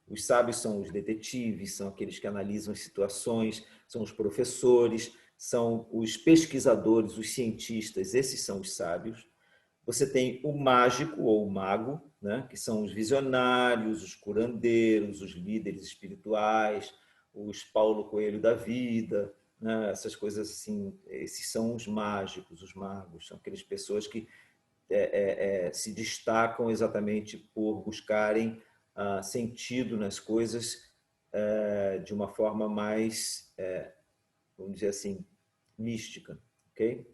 Os sábios são os detetives, são aqueles que analisam as situações, são os professores, são os pesquisadores, os cientistas, esses são os sábios. Você tem o mágico ou o mago, né? Que são os visionários, os curandeiros, os líderes espirituais, os Paulo Coelho da vida, né? Essas coisas assim. Esses são os mágicos, os magos, são aquelas pessoas que se destacam exatamente por buscarem sentido nas coisas de uma forma mais, vamos dizer assim, mística, ok?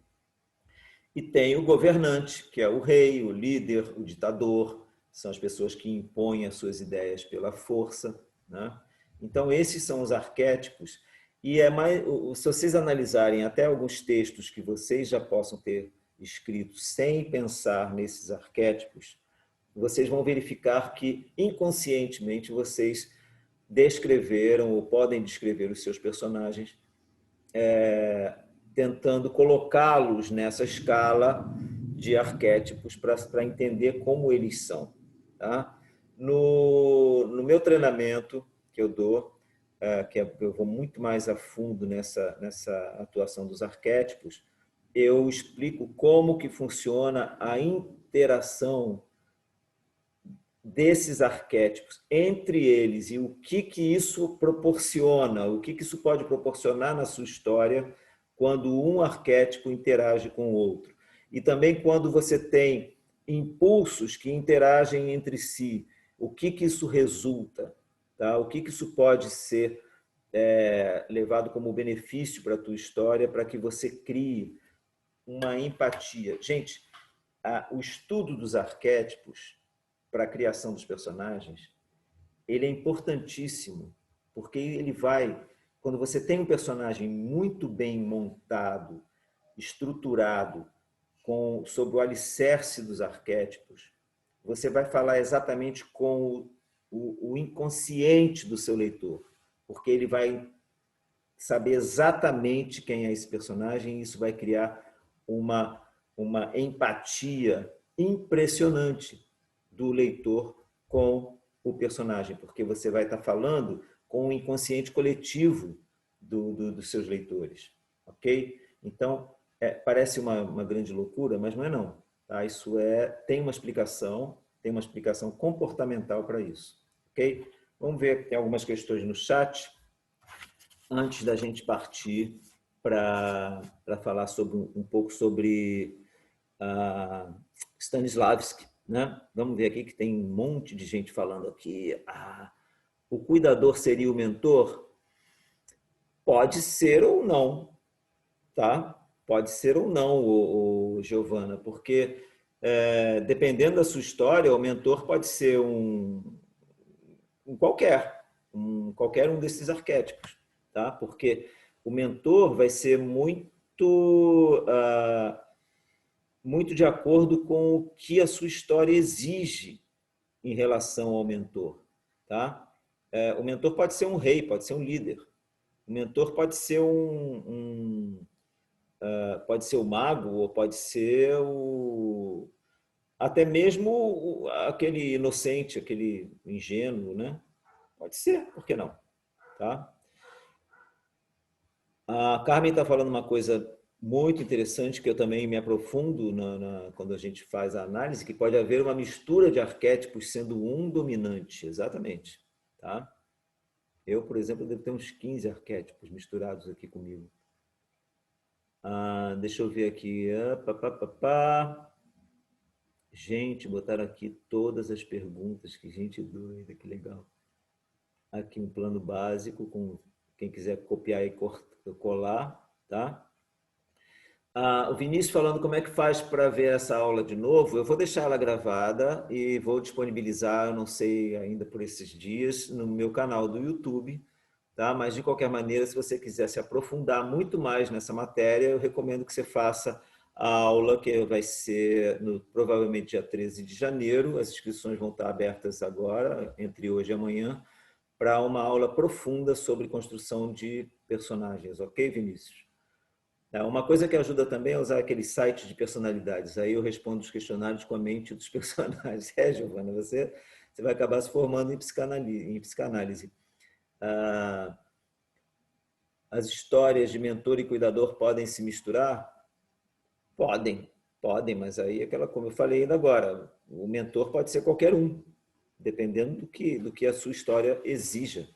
E tem o governante, que é o rei, o líder, o ditador, são as pessoas que impõem as suas ideias pela força, né? Então, esses são os arquétipos, e se vocês analisarem até alguns textos que vocês já possam ter escrito sem pensar nesses arquétipos, vocês vão verificar que inconscientemente vocês descreveram ou podem descrever os seus personagens tentando colocá-los nessa escala de arquétipos para entender como eles são. Tá? No meu treinamento que eu dou, eu vou muito mais a fundo nessa atuação dos arquétipos, eu explico como que funciona a interação desses arquétipos entre eles e o que isso proporciona, o que isso pode proporcionar na sua história quando um arquétipo interage com o outro. E também quando você tem impulsos que interagem entre si, o que isso resulta, tá? O que isso pode ser levado como benefício para a tua história, para que você crie uma empatia. Gente, o estudo dos arquétipos para a criação dos personagens, ele é importantíssimo, porque ele vai, quando você tem um personagem muito bem montado, estruturado, sob o alicerce dos arquétipos, você vai falar exatamente com o inconsciente do seu leitor, porque ele vai saber exatamente quem é esse personagem e isso vai criar uma empatia impressionante do leitor com o personagem, porque você vai estar falando com o inconsciente coletivo dos seus leitores, ok? Então, parece uma grande loucura, mas não é não. Tá? Isso tem uma explicação comportamental para isso, ok? Vamos ver, tem algumas questões no chat antes da gente partir para falar um pouco sobre Stanislavski, né? Vamos ver aqui que tem um monte de gente falando aqui. O cuidador seria o mentor? Pode ser ou não, tá? Pode ser ou não, Giovana, porque dependendo da sua história, o mentor pode ser qualquer um desses arquétipos, tá? Porque o mentor vai ser muito de acordo com o que a sua história exige em relação ao mentor, tá? O mentor pode ser um rei, pode ser um líder. O mentor pode ser pode ser o mago ou pode ser até mesmo aquele inocente, aquele ingênuo, né? Pode ser, por que não? Tá? A Carmen está falando uma coisa muito interessante que eu também me aprofundo quando a gente faz a análise, que pode haver uma mistura de arquétipos sendo um dominante, exatamente. Tá? Eu, por exemplo, devo ter uns 15 arquétipos misturados aqui comigo. Deixa eu ver aqui. Gente, botaram aqui todas as perguntas. Que gente doida, que legal. Aqui um plano básico, com quem quiser copiar e colar, tá? O Vinícius falando como é que faz para ver essa aula de novo. Eu vou deixar ela gravada e vou disponibilizar, eu não sei ainda por esses dias, no meu canal do YouTube, tá? Mas de qualquer maneira, se você quiser se aprofundar muito mais nessa matéria, eu recomendo que você faça a aula que vai ser provavelmente dia 13 de janeiro. As inscrições vão estar abertas agora, entre hoje e amanhã, para uma aula profunda sobre construção de personagens, ok, Vinícius? Uma coisa que ajuda também é usar aquele site de personalidades. Aí eu respondo os questionários com a mente dos personagens. Giovana, você vai acabar se formando em psicanálise. As histórias de mentor e cuidador podem se misturar? Podem, mas aí como eu falei ainda agora, o mentor pode ser qualquer um, dependendo do que a sua história exija,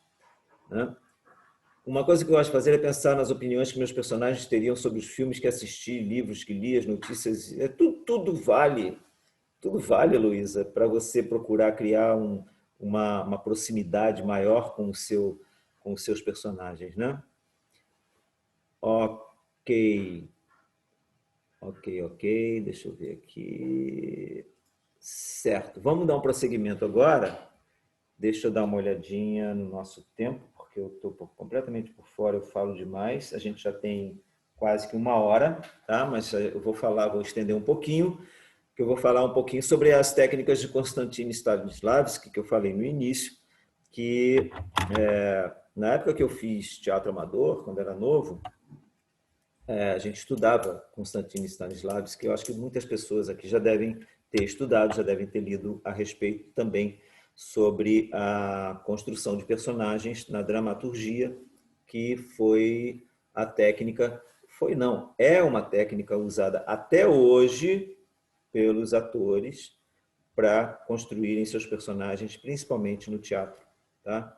né? Uma coisa que eu gosto de fazer é pensar nas opiniões que meus personagens teriam sobre os filmes que assisti, livros que li, as notícias. Tudo vale, Luísa, para você procurar criar uma proximidade maior com os seus personagens, né? Ok, ok. Deixa eu ver aqui. Certo, vamos dar um prosseguimento agora. Deixa eu dar uma olhadinha no nosso tempo, porque eu estou completamente por fora, eu falo demais. A gente já tem quase que 1 hora, tá? Mas eu vou estender um pouquinho, que eu vou falar um pouquinho sobre as técnicas de Konstantin Stanislavski, que eu falei no início, que na época que eu fiz teatro amador, quando era novo, a gente estudava Konstantin Stanislavski, que eu acho que muitas pessoas aqui já devem ter estudado, já devem ter lido a respeito também sobre a construção de personagens na dramaturgia, que foi a técnica, é uma técnica usada até hoje pelos atores para construírem seus personagens, principalmente no teatro, tá?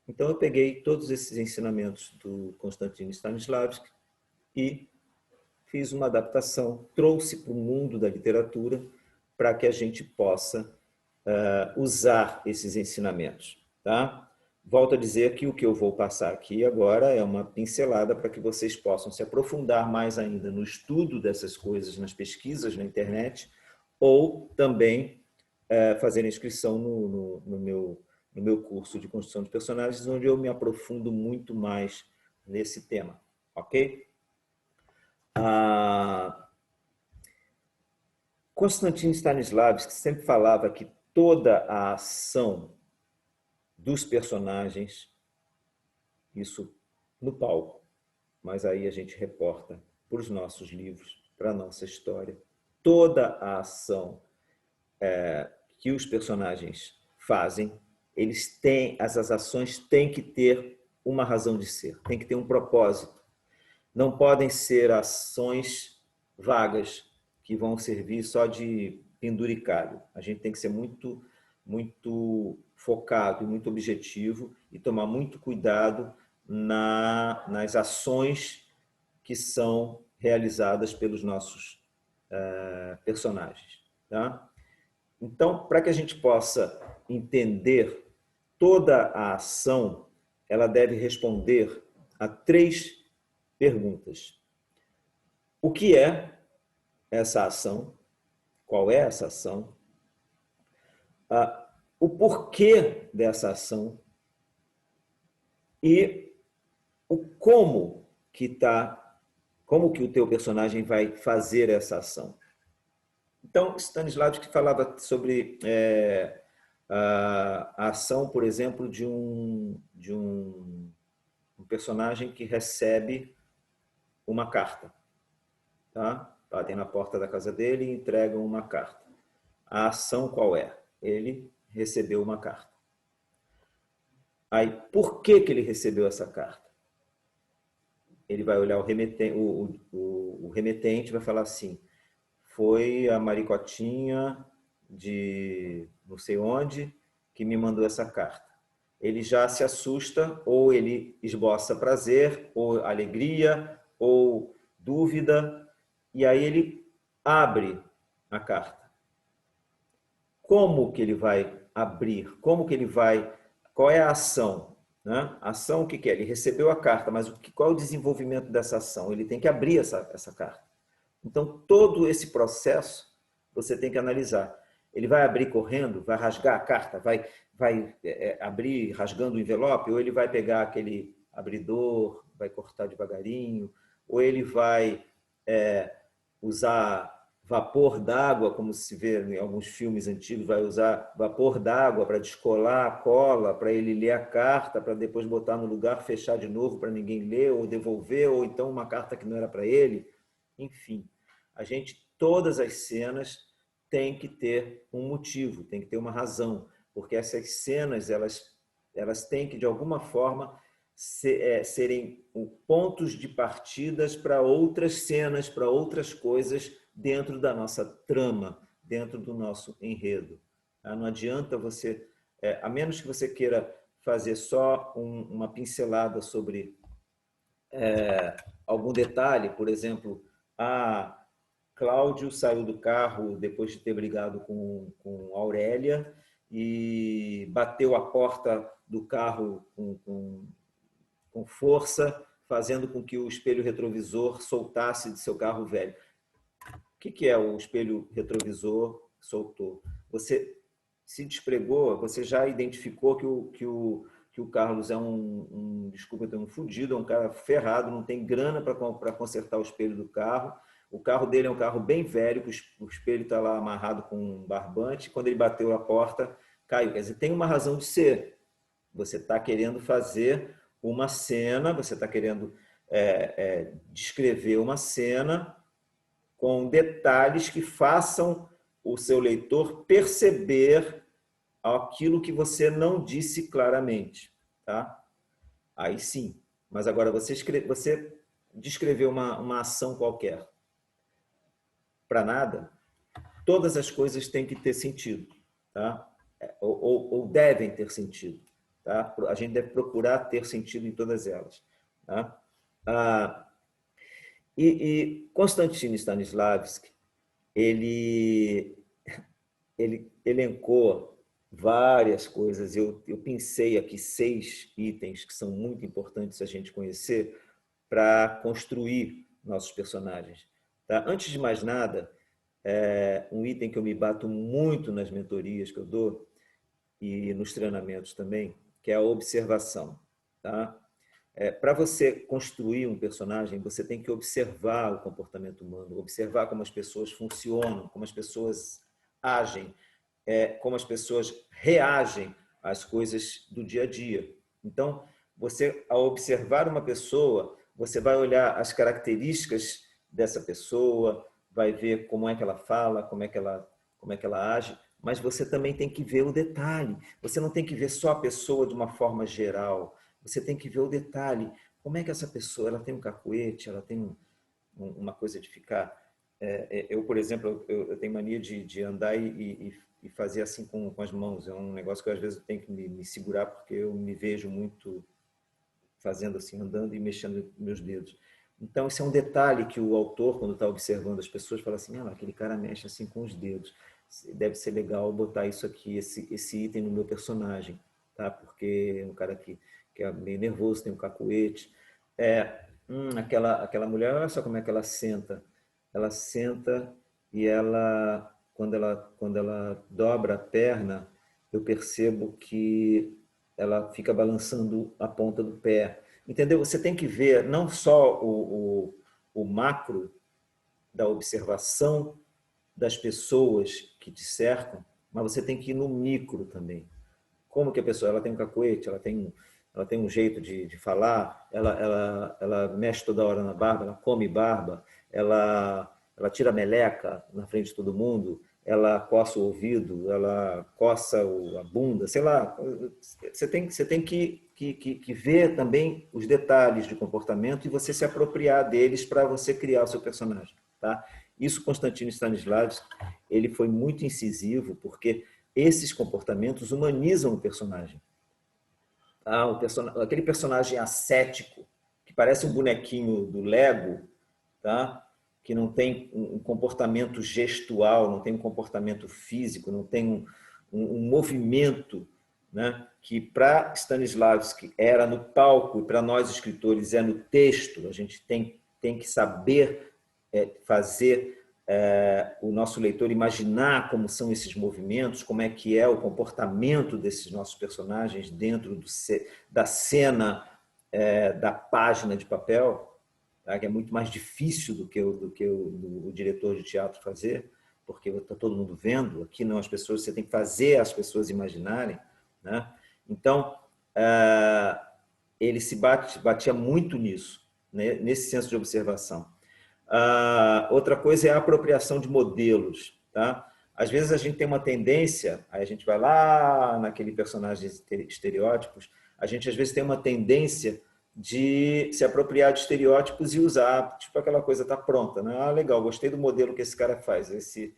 Então eu peguei todos esses ensinamentos do Konstantin Stanislavski e fiz uma adaptação, trouxe para o mundo da literatura para que a gente possa usar esses ensinamentos. Tá? Volto a dizer que o que eu vou passar aqui agora é uma pincelada para que vocês possam se aprofundar mais ainda no estudo dessas coisas, nas pesquisas na internet, ou também fazer inscrição no meu curso de construção de personagens, onde eu me aprofundo muito mais nesse tema. Ok? Konstantin Stanislavski sempre falava que toda a ação dos personagens, isso no palco, mas aí a gente reporta para os nossos livros, para a nossa história, toda a ação que os personagens fazem, essas ações têm que ter uma razão de ser, tem que ter um propósito. Não podem ser ações vagas que vão servir só de penduricalho. A gente tem que ser muito, muito focado e muito objetivo e tomar muito cuidado nas ações que são realizadas pelos nossos personagens. Tá? Então, para que a gente possa entender toda a ação, ela deve responder a 3 perguntas. O que é essa ação? Qual é essa ação? O porquê dessa ação e o como que o teu personagem vai fazer essa ação. Então, Stanislavski falava sobre a ação, por exemplo, de um personagem que recebe uma carta. Tá? Batem na porta da casa dele e entregam uma carta. A ação qual é? Ele recebeu uma carta. Aí, por que ele recebeu essa carta? Ele vai olhar o remetente e vai falar assim, foi a Maricotinha de não sei onde que me mandou essa carta. Ele já se assusta, ou ele esboça prazer, ou alegria, ou dúvida, e aí ele abre a carta. Como que ele vai abrir? Como que ele vai... Qual é a ação? Né? A ação, o que é? Ele recebeu a carta, mas qual é o desenvolvimento dessa ação? Ele tem que abrir essa carta. Então, todo esse processo você tem que analisar. Ele vai abrir correndo, vai rasgar a carta, vai abrir rasgando o envelope, ou ele vai pegar aquele abridor, vai cortar devagarinho, ou ele vai usar vapor d'água, como se vê em alguns filmes antigos, vai usar vapor d'água para descolar a cola, para ele ler a carta, para depois botar no lugar, fechar de novo para ninguém ler, ou devolver, ou então uma carta que não era para ele. Enfim, todas as cenas têm que ter um motivo, tem que ter uma razão, porque essas cenas, elas têm que, de alguma forma, serem pontos de partidas para outras cenas, para outras coisas dentro da nossa trama, dentro do nosso enredo. Não adianta você, a menos que você queira fazer só uma pincelada sobre algum detalhe, por exemplo, Cláudio saiu do carro depois de ter brigado com Aurélia e bateu a porta do carro com força, fazendo com que o espelho retrovisor soltasse de seu carro velho. O que é o espelho retrovisor soltou? Você se despregou, você já identificou que o Carlos é desculpa, um fudido, é um cara ferrado, não tem grana para consertar o espelho do carro. O carro dele é um carro bem velho, que o espelho está lá amarrado com um barbante. Quando ele bateu a porta, caiu. Quer dizer, tem uma razão de ser. Você está querendo fazer uma cena, você está querendo descrever uma cena com detalhes que façam o seu leitor perceber aquilo que você não disse claramente. Tá? Aí sim. Mas agora, você descreveu uma ação qualquer para nada, todas as coisas têm que ter sentido. Tá? Ou devem ter sentido. Tá? A gente deve procurar ter sentido em todas elas. Tá? E Konstantin Stanislavski, ele elencou várias coisas. Eu pensei aqui 6 itens que são muito importantes a gente conhecer para construir nossos personagens. Tá? Antes de mais nada, um item que eu me bato muito nas mentorias que eu dou e nos treinamentos também, que é a observação. Tá? Para você construir um personagem, você tem que observar o comportamento humano, observar como as pessoas funcionam, como as pessoas agem, como as pessoas reagem às coisas do dia a dia. Então, você, ao observar uma pessoa, você vai olhar as características dessa pessoa, vai ver como é que ela fala, como é que ela age, mas você também tem que ver o detalhe. Você não tem que ver só a pessoa de uma forma geral. Você tem que ver o detalhe. Como é que essa pessoa, ela tem um cacuete, ela tem uma coisa de ficar... Eu, por exemplo, eu tenho mania de andar e fazer assim com as mãos. É um negócio que às vezes eu tenho que me segurar, porque eu me vejo muito fazendo assim, andando e mexendo meus dedos. Então, esse é um detalhe que o autor, quando está observando as pessoas, fala assim, aquele cara mexe assim com os dedos. Deve ser legal botar isso aqui, esse item no meu personagem, tá? Porque é um cara que é meio nervoso, tem um cacuete. aquela mulher, olha só como é que ela senta. Ela senta e quando ela dobra a perna, eu percebo que ela fica balançando a ponta do pé. Entendeu? Você tem que ver não só o macro da observação das pessoas que te cercam, mas você tem que ir no micro também. Como que a pessoa, ela tem um cacuete, ela tem um jeito de falar, ela mexe toda hora na barba, ela come barba, ela tira a meleca na frente de todo mundo, ela coça o ouvido, ela coça a bunda, sei lá. Você tem que ver também os detalhes de comportamento e você se apropriar deles para você criar o seu personagem. Tá? Isso, Constantino Stanislavski, ele foi muito incisivo, porque esses comportamentos humanizam o personagem. Aquele personagem ascético, que parece um bonequinho do Lego, tá? Que não tem um comportamento gestual, não tem um comportamento físico, não tem um movimento, né? Que para Stanislavski era no palco e para nós escritores é no texto. A gente tem que saber fazer o nosso leitor imaginar como são esses movimentos, como é que é o comportamento desses nossos personagens dentro da cena da página de papel, tá? Que é muito mais difícil do que o diretor de teatro fazer, porque está todo mundo vendo. Aqui não, as pessoas, você tem que fazer as pessoas imaginarem, né? Então, ele se batia muito nisso, né? Nesse senso de observação. Outra coisa é a apropriação de modelos. Tá? Às vezes a gente tem uma tendência, aí a gente vai lá naquele personagem estereótipos, a gente às vezes tem uma tendência de se apropriar de estereótipos e usar, tipo aquela coisa está pronta, né? Legal, gostei do modelo que esse cara faz, esse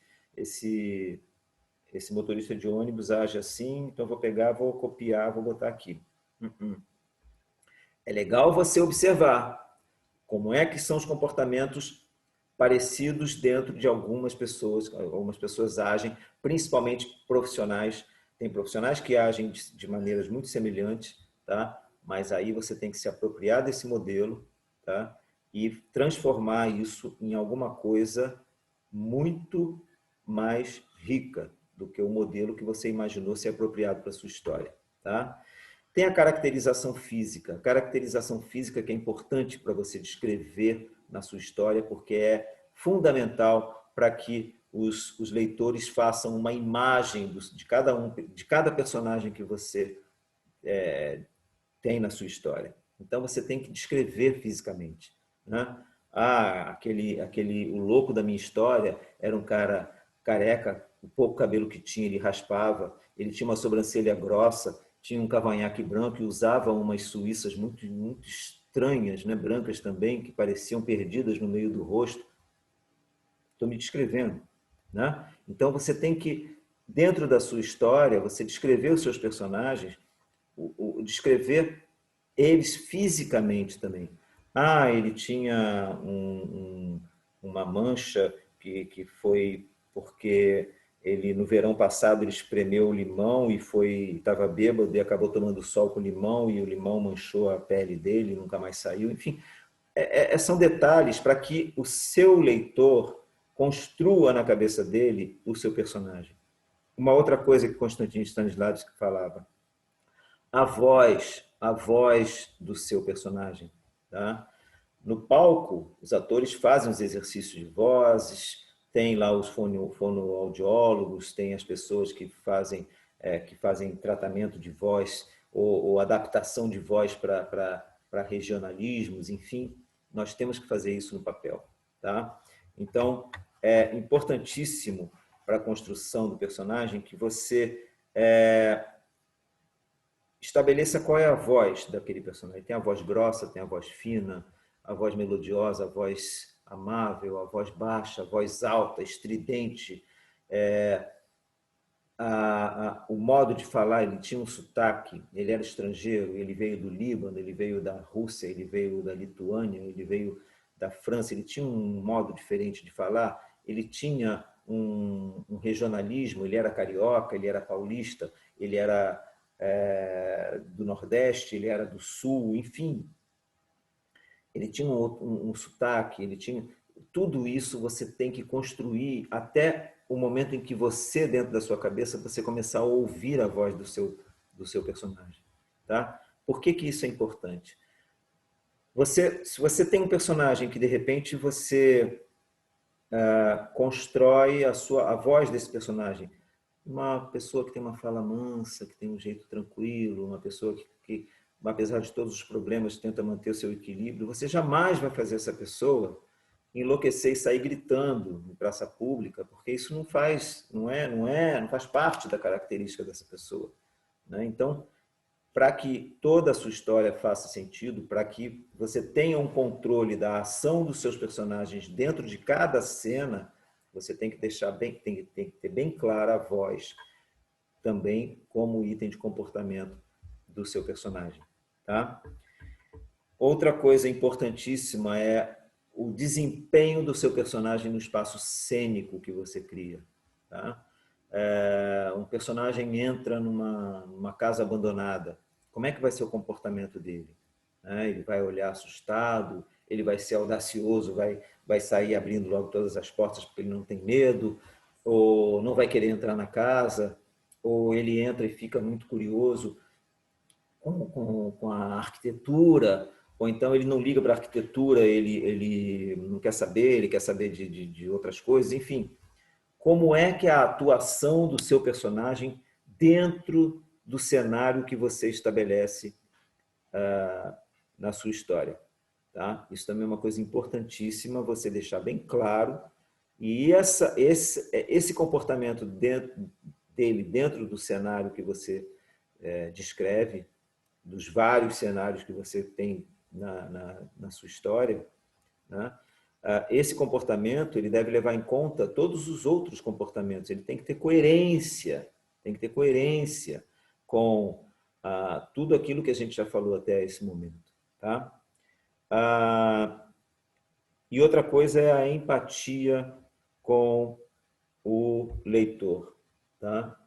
motorista de ônibus age assim, então vou pegar, vou copiar, vou botar aqui. É legal você observar como é que são os comportamentos parecidos dentro de algumas pessoas agem, principalmente profissionais. Tem profissionais que agem de maneiras muito semelhantes, tá? Mas aí você tem que se apropriar desse modelo, tá? E transformar isso em alguma coisa muito mais rica do que o modelo que você imaginou ser apropriado para a sua história, tá? Tem a caracterização física. A caracterização física que é importante para você descrever na sua história, porque é fundamental para que os leitores façam uma imagem de cada personagem que você tem na sua história. Então você tem que descrever fisicamente, né? O louco da minha história era um cara careca, o pouco cabelo que tinha ele raspava, ele tinha uma sobrancelha grossa, tinha um cavanhaque branco e usava umas suíças muito, muito estranhas, né? Brancas também, que pareciam perdidas no meio do rosto. Estou me descrevendo, né? Então você tem que, dentro da sua história, você descrever os seus personagens, descrever eles fisicamente também. Ele tinha uma mancha que foi porque ele no verão passado ele espremeu o limão e estava bêbado e acabou tomando sol com limão e o limão manchou a pele dele e nunca mais saiu. Enfim, são detalhes para que o seu leitor construa na cabeça dele o seu personagem. Uma outra coisa que Constantino Stanislavski falava: a voz do seu personagem. Tá? No palco, os atores fazem os exercícios de vozes, tem lá os fonoaudiólogos, tem as pessoas que fazem tratamento de voz ou adaptação de voz para regionalismos, enfim, nós temos que fazer isso no papel. Tá? Então, é importantíssimo para a construção do personagem que você estabeleça qual é a voz daquele personagem. Tem a voz grossa, tem a voz fina, a voz melodiosa, a voz amável, a voz baixa, a voz alta, estridente. O modo de falar, ele tinha um sotaque, ele era estrangeiro, ele veio do Líbano, ele veio da Rússia, ele veio da Lituânia, ele veio da França, ele tinha um modo diferente de falar, ele tinha um regionalismo, ele era carioca, ele era paulista, ele era do Nordeste, ele era do Sul, enfim. ele tinha um sotaque, ele tinha... Tudo isso você tem que construir até o momento em que você, dentro da sua cabeça, você começar a ouvir a voz do seu personagem. Tá? Por que que isso é importante? Se você tem um personagem que, de repente, você constrói a voz desse personagem, uma pessoa que tem uma fala mansa, que tem um jeito tranquilo, uma pessoa que apesar de todos os problemas, tenta manter o seu equilíbrio, você jamais vai fazer essa pessoa enlouquecer e sair gritando em praça pública, porque isso não faz parte da característica dessa pessoa, né? Então, para que toda a sua história faça sentido, para que você tenha um controle da ação dos seus personagens dentro de cada cena, você tem que deixar tem que ter bem clara a voz também como item de comportamento do seu personagem, tá? Outra coisa importantíssima é o desempenho do seu personagem no espaço cênico que você cria, tá? Um personagem entra numa casa abandonada, como é que vai ser o comportamento dele? Ele vai olhar assustado, ele vai ser audacioso, vai sair abrindo logo todas as portas porque ele não tem medo, ou não vai querer entrar na casa, ou ele entra e fica muito curioso com a arquitetura, ou então ele não liga para a arquitetura, ele não quer saber, ele quer saber de outras coisas, enfim. Como é que é a atuação do seu personagem dentro do cenário que você estabelece na sua história? Tá? Isso também é uma coisa importantíssima, você deixar bem claro. E esse comportamento dele dentro do cenário que você descreve, dos vários cenários que você tem na sua história, né? Esse comportamento ele deve levar em conta todos os outros comportamentos. Ele tem que ter coerência com tudo aquilo que a gente já falou até esse momento. Tá? E outra coisa é a empatia com o leitor. Tá?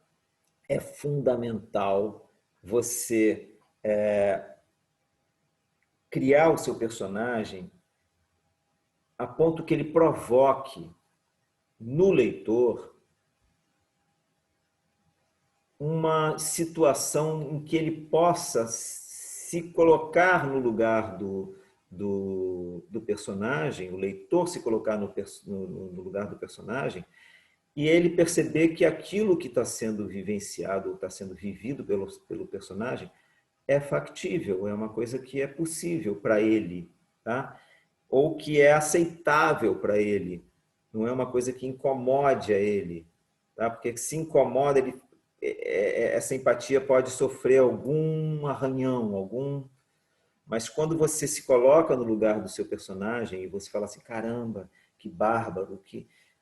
É fundamental você criar o seu personagem a ponto que ele provoque no leitor uma situação em que ele possa se colocar no lugar do personagem, o leitor se colocar no lugar do personagem, e ele perceber que aquilo que está sendo vivenciado ou está sendo vivido pelo personagem é factível, é uma coisa que é possível para ele, tá? Ou que é aceitável para ele, não é uma coisa que incomode a ele, tá? Porque se incomoda, essa empatia pode sofrer algum arranhão, mas quando você se coloca no lugar do seu personagem e você fala assim, caramba, que bárbaro,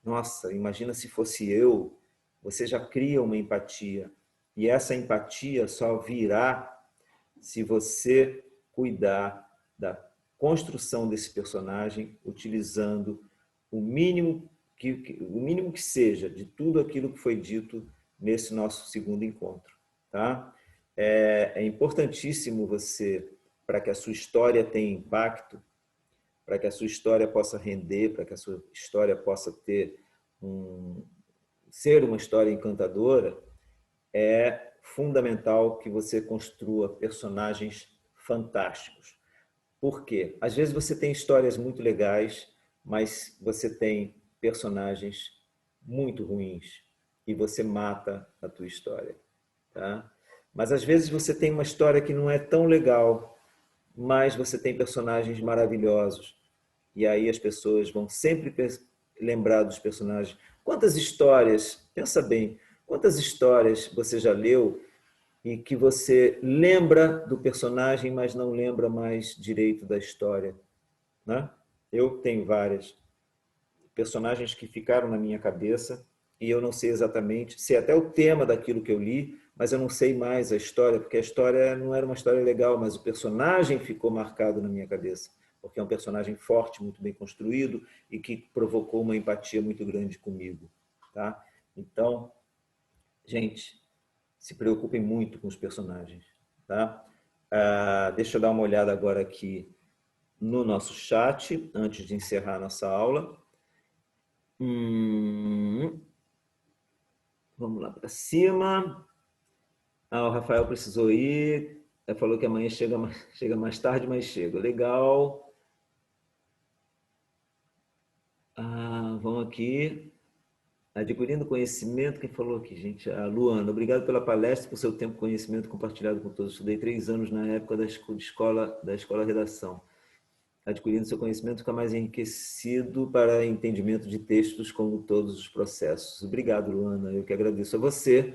nossa, imagina se fosse eu, você já cria uma empatia. E essa empatia só virá se você cuidar da construção desse personagem utilizando o mínimo que seja de tudo aquilo que foi dito nesse nosso segundo encontro. Tá? É importantíssimo você, para que a sua história tenha impacto, para que a sua história possa render, para que a sua história possa ser uma história encantadora, é fundamental que você construa personagens fantásticos. Por quê? Às vezes você tem histórias muito legais, mas você tem personagens muito ruins e você mata a tua história. Tá? Mas às vezes você tem uma história que não é tão legal, mas você tem personagens maravilhosos. E aí as pessoas vão sempre lembrar dos personagens. Quantas histórias, pensa bem, quantas histórias você já leu e que você lembra do personagem, mas não lembra mais direito da história, né? Eu tenho várias personagens que ficaram na minha cabeça e eu não sei exatamente, sei até o tema daquilo que eu li, mas eu não sei mais a história, porque a história não era uma história legal, mas o personagem ficou marcado na minha cabeça, porque é um personagem forte, muito bem construído e que provocou uma empatia muito grande comigo, tá? Então, gente, se preocupem muito com os personagens, tá? Deixa eu dar uma olhada agora aqui no nosso chat, antes de encerrar a nossa aula. Vamos lá para cima. O Rafael precisou ir. Ele falou que amanhã chega mais tarde, mas chega. Legal. Vamos aqui. Adquirindo conhecimento, quem falou aqui, gente? A Luana, obrigado pela palestra, por seu tempo e conhecimento compartilhado com todos. Estudei 3 anos na época da escola Redação. Adquirindo seu conhecimento, fica mais enriquecido para entendimento de textos, como todos os processos. Obrigado, Luana. Eu que agradeço a você.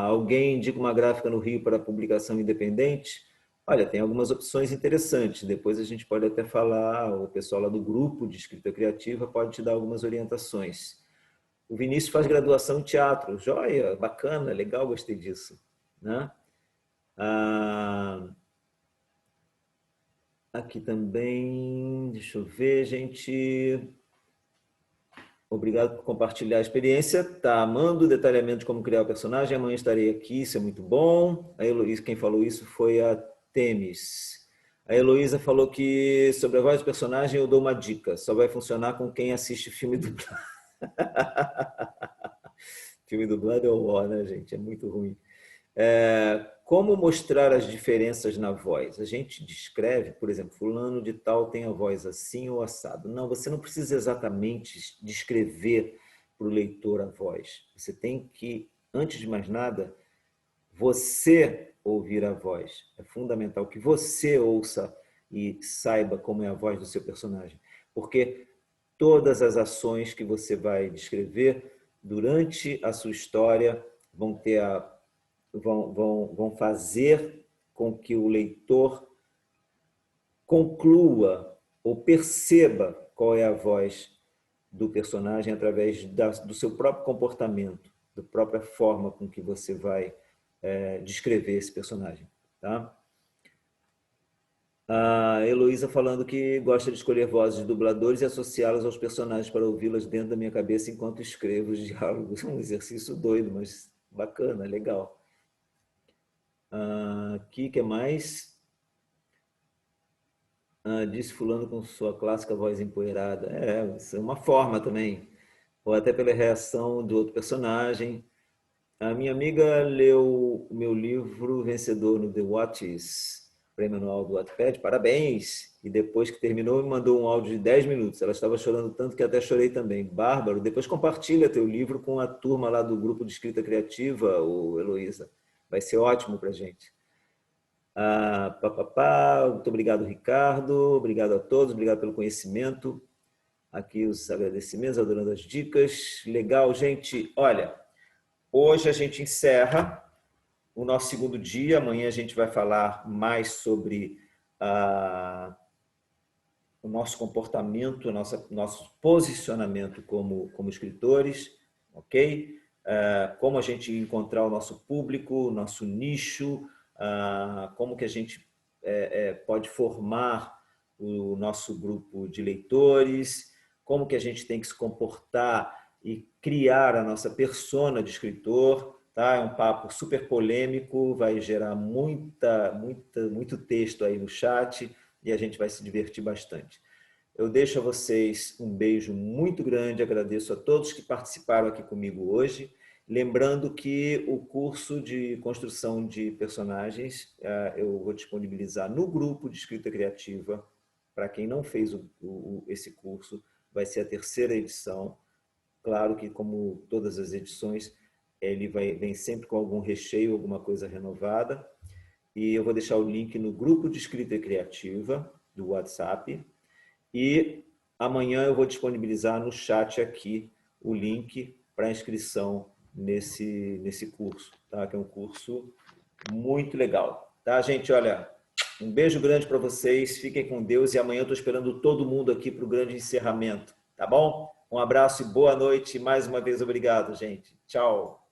Alguém indica uma gráfica no Rio para publicação independente? Olha, tem algumas opções interessantes. Depois a gente pode até falar, o pessoal lá do grupo de escrita criativa pode te dar algumas orientações. O Vinícius faz graduação em teatro. Joia, bacana, legal, gostei disso. Né? Aqui também, deixa eu ver, gente. Obrigado por compartilhar a experiência. Tá amando o detalhamento de como criar o personagem. Amanhã estarei aqui, isso é muito bom. A Heloísa, quem falou isso foi a Temis. A Heloísa falou que sobre a voz do personagem eu dou uma dica. Só vai funcionar com quem assiste filme dublado. Filme dublado é o ó, né, gente? É muito ruim. Como mostrar as diferenças na voz? A gente descreve, por exemplo, fulano de tal tem a voz assim ou assado. Não, você não precisa exatamente descrever para o leitor a voz. Você tem que, antes de mais nada, você ouvir a voz. É fundamental que você ouça e saiba como é a voz do seu personagem. Porque todas as ações que você vai descrever durante a sua história vão fazer com que o leitor conclua ou perceba qual é a voz do personagem através do seu próprio comportamento, da própria forma com que você vai descrever esse personagem. Tá? A Heloísa falando que gosta de escolher vozes de dubladores e associá-las aos personagens para ouvi-las dentro da minha cabeça enquanto escrevo os diálogos. É um exercício doido, mas bacana, legal. Aqui, que mais? Disse fulano com sua clássica voz empoeirada. Isso é uma forma também. Ou até pela reação do outro personagem. A minha amiga leu o meu livro vencedor no The Watches, prêmio anual do Wattpad. Parabéns! E depois que terminou, me mandou um áudio de 10 minutos. Ela estava chorando tanto que até chorei também. Bárbaro, depois compartilha teu livro com a turma lá do grupo de escrita criativa, Heloísa. Vai ser ótimo para a gente. Muito obrigado, Ricardo. Obrigado a todos. Obrigado pelo conhecimento. Aqui os agradecimentos, adorando as dicas. Legal, gente. Olha, hoje a gente encerra o nosso segundo dia. Amanhã a gente vai falar mais sobre o nosso comportamento, o nosso posicionamento como escritores, ok? Como a gente encontrar o nosso público, o nosso nicho, como que a gente pode formar o nosso grupo de leitores, como que a gente tem que se comportar e criar a nossa persona de escritor. Tá? É um papo super polêmico, vai gerar muito texto aí no chat e a gente vai se divertir bastante. Eu deixo a vocês um beijo muito grande, agradeço a todos que participaram aqui comigo hoje. Lembrando que o curso de construção de personagens eu vou disponibilizar no grupo de escrita criativa. Para quem não fez esse curso, vai ser a 3ª edição. Claro que, como todas as edições, ele vem sempre com algum recheio, alguma coisa renovada. E eu vou deixar o link no grupo de escrita criativa do WhatsApp. E amanhã eu vou disponibilizar no chat aqui o link para inscrição nesse curso, tá? Que é um curso muito legal. Tá, gente? Olha, um beijo grande para vocês, fiquem com Deus e amanhã eu estou esperando todo mundo aqui para o grande encerramento, tá bom? Um abraço e boa noite. Mais uma vez, obrigado, gente. Tchau.